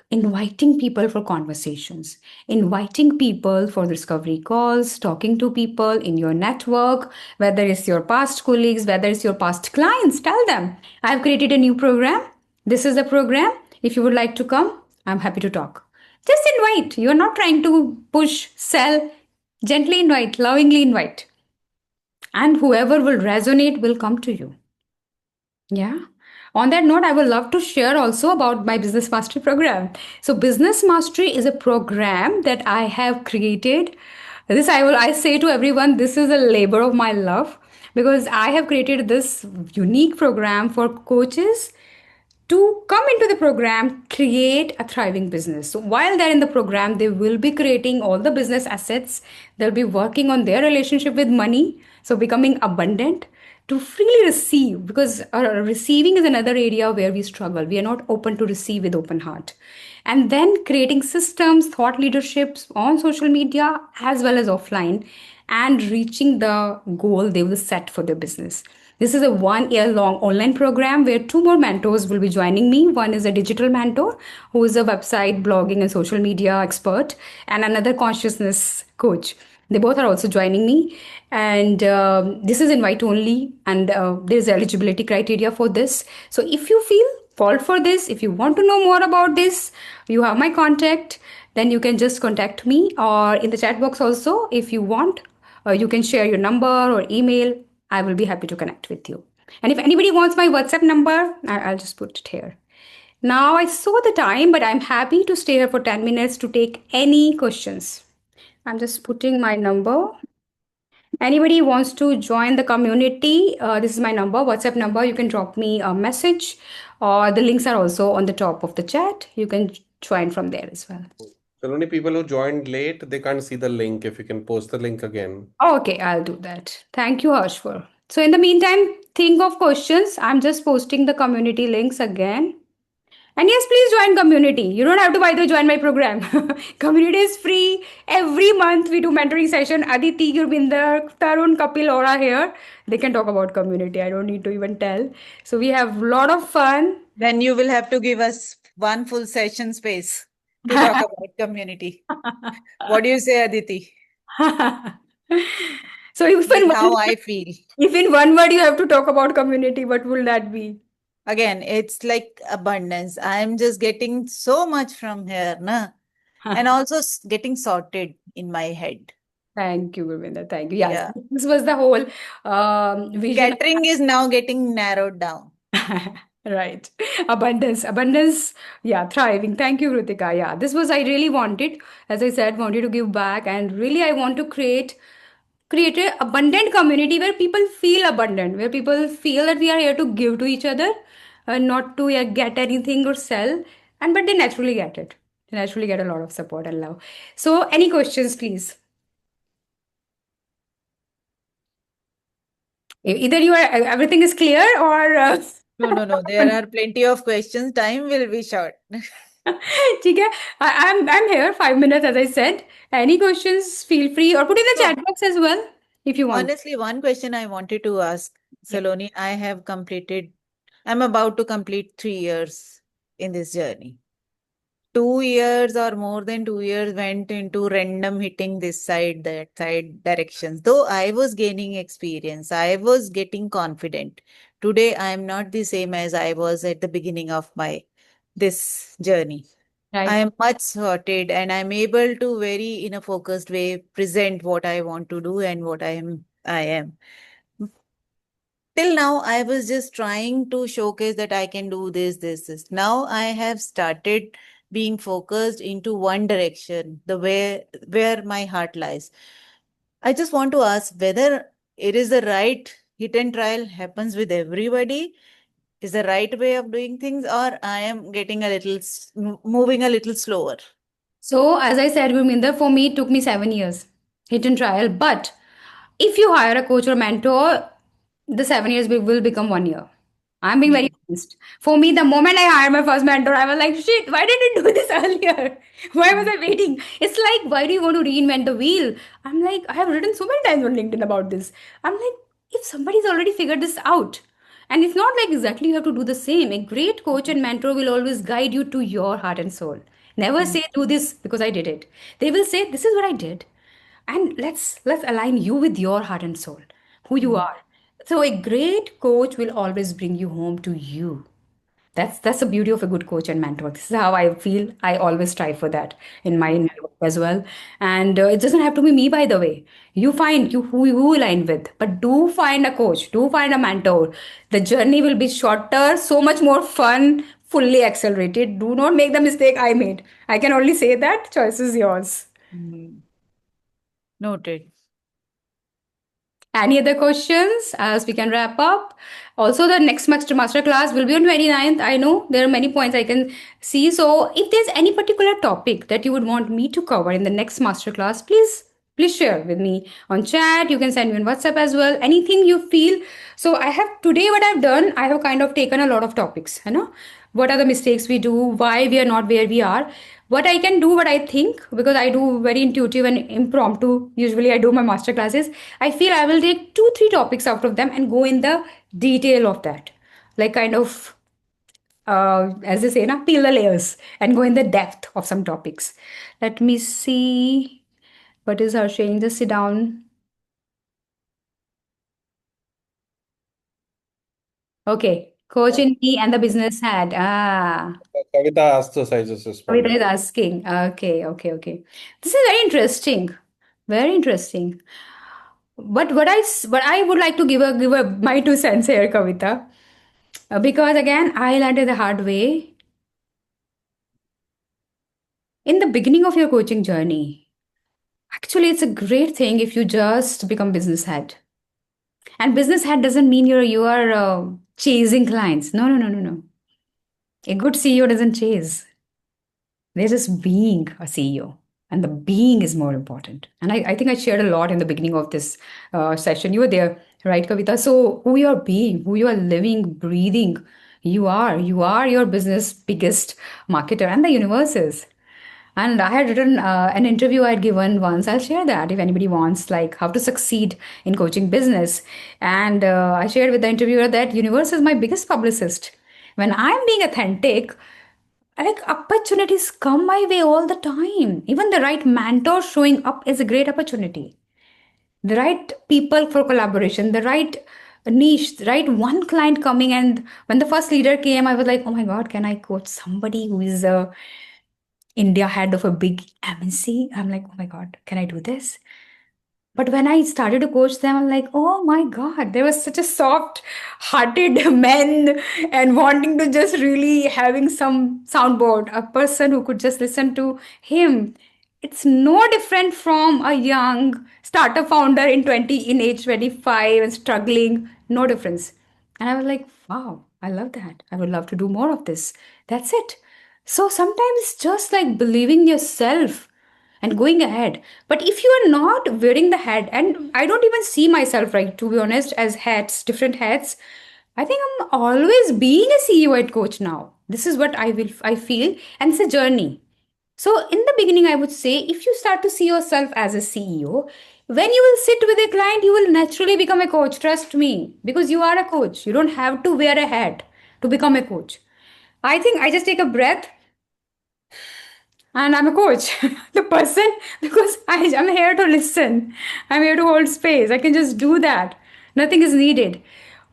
Inviting people for conversations, inviting people for discovery calls, talking to people in your network, whether it's your past colleagues, whether it's your past clients, tell them, I've created a new program. This is the program. If you would like to come, I'm happy to talk. Just invite. You're not trying to push, sell. Gently invite, lovingly invite. And whoever will resonate will come to you. Yeah. On that note, I would love to share also about my Business Mastery program. So, Business Mastery is a program that I have created. This I say to everyone, this is a labor of my love because I have created this unique program for coaches to come into the program, create a thriving business. So while they're in the program, they will be creating all the business assets. They'll be working on their relationship with money, so becoming abundant to freely receive, because receiving is another area where we struggle. We are not open to receive with open heart. And then creating systems, thought leaderships on social media as well as offline, and reaching the goal they will set for their business. This is a 1 year long online program where two more mentors will be joining me. One is a digital mentor who is a website, blogging, and social media expert, and another consciousness coach. They both are also joining me. And this is invite only, and there's eligibility criteria for this. So if you feel called for this, if you want to know more about this, you have my contact, then you can just contact me, or in the chat box also, if you want, you can share your number or email. I will be happy to connect with you. And if anybody wants my WhatsApp number, I'll just put it here. Now I saw the time, but I'm happy to stay here for 10 minutes to take any questions. I'm just putting my number. Anybody wants to join the community, this is my number, WhatsApp number. You can drop me a message, or the links are also on the top of the chat. You can join from there as well. So only people who joined late, they can't see the link. If you can post the link again. Okay, I'll do that. Thank you, Harshful. So, in the meantime, think of questions. I'm just posting the community links again. And yes, please join community. You don't have to, by the way, join my program. Community is free. Every month we do mentoring session. Aditi, Gurbinder, Tarun, Kapil, Aura here. They can talk about community. I don't need to even tell. So we have a lot of fun. Then you will have to give us one full session space to talk about community. What do you say, Aditi? So if Like in how one, I feel. if in one word you have to talk about community, what will that be? Again, it's like abundance. I'm just getting so much from here, na? And also getting sorted in my head. Thank you, Gurvinder. Thank you. Yes, Yeah. this was the whole vision. Scattering is now getting narrowed down. Right. Abundance. Abundance. Yeah, thriving. Thank you, Kritika. Yeah, this was I really wanted, as I said, wanted to give back, and really I want to create a abundant community where people feel abundant, where people feel that we are here to give to each other, not to get anything or sell, and but they naturally get it. They naturally get a lot of support and love. So, any questions, please? Either you are everything is clear, or No. There are plenty of questions. Time will be short. ठीक है. I'm here 5 minutes, as I said. Any questions, feel free, or put in the So, chat box as well if you want. honestly, one question I wanted to ask, Yeah. Saloni, I'm about to complete 3 years in this journey. 2 years or more than 2 years went into random hitting this side, that side directions. Though I was gaining experience, I was getting confident. Today, I am not the same as I was at the beginning of my this journey. I Right. am much sorted and I'm able to very in a focused way present what I want to do and what I am. Till now, I was just trying to showcase that I can do this. Now I have started being focused into one direction, the way where my heart lies. I just want to ask whether it is the right hit and trial happens with everybody, is the right way of doing things, or I am getting a little moving a little slower. So, as I said, Gurminder, for me, it took me 7 years, hit and trial. But if you hire a coach or mentor, the 7 years will become 1 year. I'm being very Mm. honest. For me, the moment I hired my first mentor, I was like, shit, why didn't I do this earlier? Why was Mm. I waiting? It's like, why do you want to reinvent the wheel? I'm like, I have written so many times on LinkedIn about this. I'm like, if somebody's already figured this out, and it's not like exactly you have to do the same. A great coach and mentor will always guide you to your heart and soul. Never Mm. say, do this because I did it. They will say, this is what I did, and let's align you with your heart and soul, who you Mm. are. So a great coach will always bring you home to you. That's the beauty of a good coach and mentor. This is how I feel. I always strive for that in my Yeah. network as well. And it doesn't have to be me, by the way. You find you who you align with, but do find a coach, do find a mentor. The journey will be shorter, so much more fun, fully accelerated. Do not make the mistake I made. I can only say that choice is yours. Mm. Noted. Any other questions as we can wrap up? Also, the next master class will be on 29th. I know there are many points I can see. So, if there's any particular topic that you would want me to cover in the next master class, please share with me on chat. You can send me on WhatsApp as well. Anything you feel. So, I have today what I've done, I have kind of taken a lot of topics, you know. What are the mistakes we do? Why we are not where we are? What I can do, what I think, because I do very intuitive and impromptu. Usually, I do my master classes. I feel I will take two, three topics out of them and go in the detail of that, like kind of as they say, na, peel the layers and go in the depth of some topics. Let me see. What is her saying? Just sit down. Okay. Coach in me and the business head. Ah. Kavita asked us, I just Kavita responded. is asking. Okay. This is very interesting. Very interesting. But what I would like to give a my 2 cents here, Kavita, because again I learned it the hard way in the beginning of your coaching journey. Actually, it's a great thing if you just become business head. And business head doesn't mean you are chasing clients. No. A good CEO doesn't chase. They're just being a CEO. And the being is more important. And I think I shared a lot in the beginning of this session. You were there, right, Kavita? So, who you are being, who you are living, breathing, you are your business biggest marketer, and the universe is. And I had written an interview I had given once. I'll share that if anybody wants, like how to succeed in coaching business. And I shared with the interviewer that universe is my biggest publicist. When I'm being authentic, like opportunities come my way all the time. Even the right mentor showing up is a great opportunity. The right people for collaboration, the right niche, the right one client coming. And when the first leader came, I was like, oh my God, can I coach somebody who is a India head of a big MNC? I'm like, oh my God, can I do this? But when I started to coach them, I'm like, oh my God, they were such a soft hearted men and wanting to just really having some soundboard, a person who could just listen to him. It's no different from a young startup founder in 20 in age 25 and struggling. No difference. And I was like, wow, I love that. I would love to do more of this. That's it. So sometimes it's just like believing yourself and going ahead. But if you are not wearing the hat, and I don't even see myself, right, to be honest, as hats, different hats, I think I'm always being a CEO at coach now. This is what I feel, and it's a journey. So in the beginning, I would say if you start to see yourself as a CEO, when you will sit with a client, you will naturally become a coach. Trust me, because you are a coach. You don't have to wear a hat to become a coach. I think I just take a breath and I'm a coach, the person, because I'm here to listen. I'm here to hold space. I can just do that. Nothing is needed.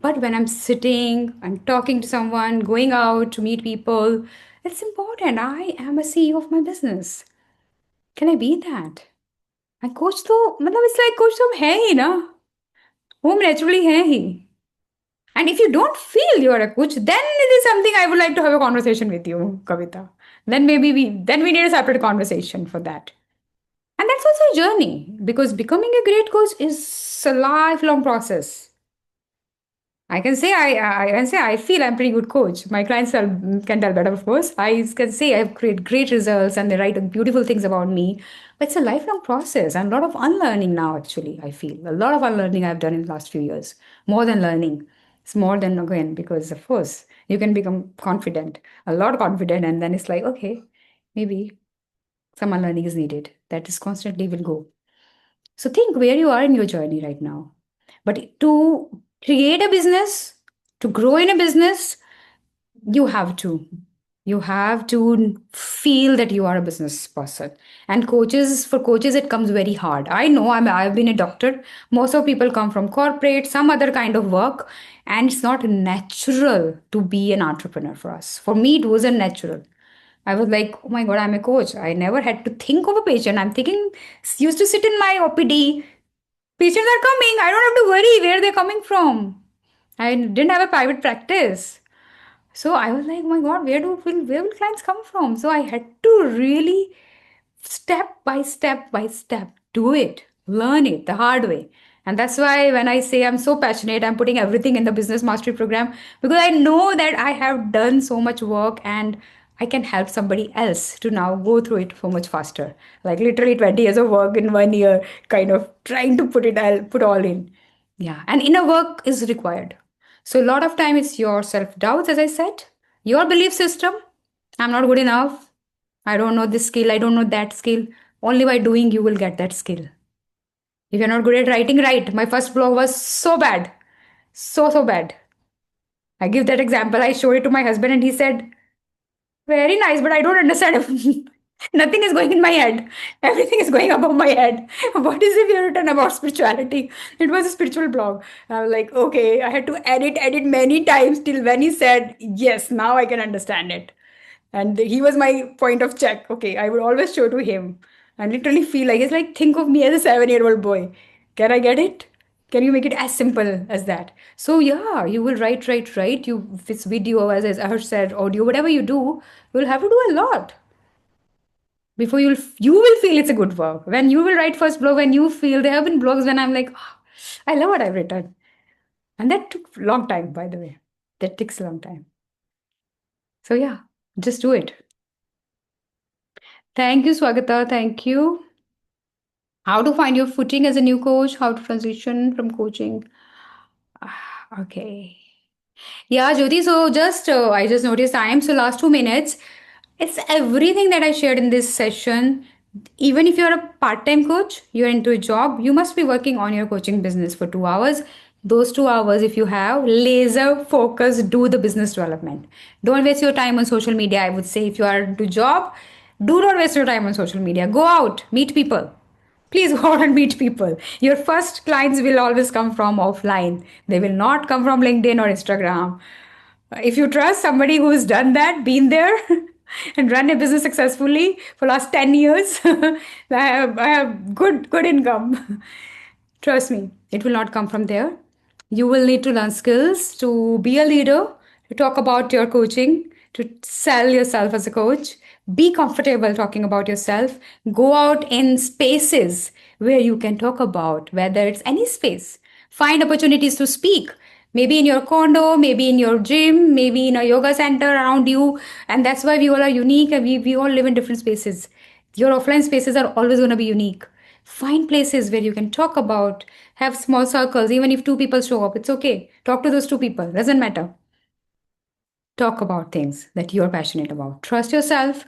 But when I'm sitting, I'm talking to someone, going out to meet people, it's important. I am a CEO of my business. Can I be that? And coach तो मतलब it's like coach तो हम हैं ही ना, वो हम naturally हैं ही. And if you don't feel you're a coach, then it is something I would like to have a conversation with you, Kavita. Then we need a separate conversation for that. And that's also a journey because becoming a great coach is a lifelong process. I can say I feel I'm pretty good coach. My clients can tell better, of course. I can say I've created great results and they write beautiful things about me. But it's a lifelong process and a lot of unlearning now. Actually, I feel a lot of unlearning I've done in the last few years. More than learning, it's more than again because of course you can become confident, a lot confident, and then it's like okay, maybe some unlearning is needed. That is constantly will go. So think where you are in your journey right now. But to create a business, to grow in a business, you have to. You have to feel that you are a business person. And for coaches, it comes very hard. I know I've been a doctor. Most of people come from corporate, some other kind of work. And it's not natural to be an entrepreneur for us. For me, it wasn't natural. I was like, oh my God, I'm a coach. I never had to think of a patient. I'm thinking, used to sit in my OPD. Patients are coming. I don't have to worry where they're coming from. I didn't have a private practice. So I was like, oh my God, where will clients come from? So I had to really step by step do it, learn it the hard way. And that's why when I say I'm so passionate, I'm putting everything in the business mastery program because I know that I have done so much work and I can help somebody else to now go through it so much faster. Like literally 20 years of work in 1 year, kind of trying to put all in. Yeah, and inner work is required. So a lot of time it's your self doubts, as I said, your belief system. I'm not good enough. I don't know this skill. I don't know that skill. Only by doing you will get that skill. If you're not good at writing, write. My first blog was so bad, so bad. I give that example. I showed it to my husband, and he said, "Very nice, but I don't understand. Nothing is going in my head. Everything is going above my head. What is if you're written about spirituality?" It was a spiritual blog. I was like, okay, I had to edit many times till when he said, yes, now I can understand it. And he was my point of check. Okay, I would always show to him and literally feel like it's like think of me as a 7 year old boy. Can I get it? Can you make it as simple as that? So yeah, you will write. You if it's video, as I said, audio, whatever you do, you'll have to do a lot before you will feel it's a good work. When you will write first blog, when you feel there have been blogs when I'm like, "Ah, I love what I've written, and that took a long time, by the way. That takes a long time. So yeah, just do it. Thank you, Swagata. Thank you. How to find your footing as a new coach, how to transition from coaching. Okay. Yeah, Jyoti. So I just noticed time. So last 2 minutes, it's everything that I shared in this session. Even if you're a part-time coach, you're into a job, you must be working on your coaching business for 2 hours. Those 2 hours, if you have laser focus, do the business development. Don't waste your time on social media. I would say if you are into job, do not waste your time on social media. Go out, meet people. Please go out and meet people. Your first clients will always come from offline. They will not come from LinkedIn or Instagram. If you trust somebody who's done that, been there, and run a business successfully for last 10 years, I have good income. Trust me, it will not come from there. You will need to learn skills to be a leader, to talk about your coaching, to sell yourself as a coach. Be comfortable talking about yourself. Go out in spaces where you can talk about, whether it's any space. Find opportunities to speak. Maybe in your condo, maybe in your gym, maybe in a yoga center around you. And that's why we all are unique and we all live in different spaces. Your offline spaces are always going to be unique. Find places where you can talk about, have small circles, even if two people show up, it's okay. Talk to those two people, doesn't matter. Talk about things that you're passionate about. Trust yourself,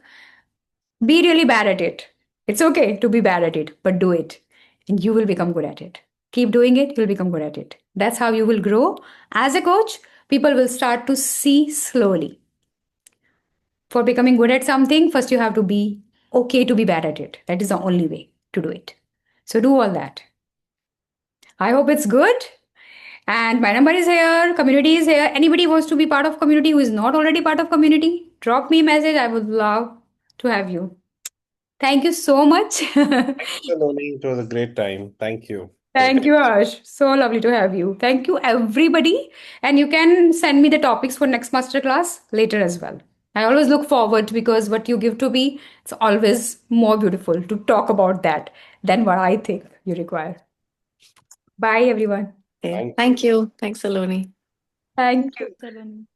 be really bad at it. It's okay to be bad at it, but do it, and you will become good at it. Keep doing it, you'll become good at it. That's how you will grow. As a coach, people will start to see slowly. For becoming good at something, first you have to be okay to be bad at it. That is the only way to do it. So do all that. I hope it's good. And my number is here, community is here. Anybody wants to be part of community who is not already part of community, drop me a message. I would love to have you. Thank you so much. Thank you, Saloni. It was a great time. Thank you. Take Thank care. you, Harsh. So lovely to have you. Thank you, everybody. And you can send me the topics for next masterclass later as well. I always look forward because what you give to me, it's always more beautiful to talk about that than what I think you require. Bye, everyone. Okay. Thank Thank you. you. Thanks, Saloni. Thank you. Thanks, Saloni.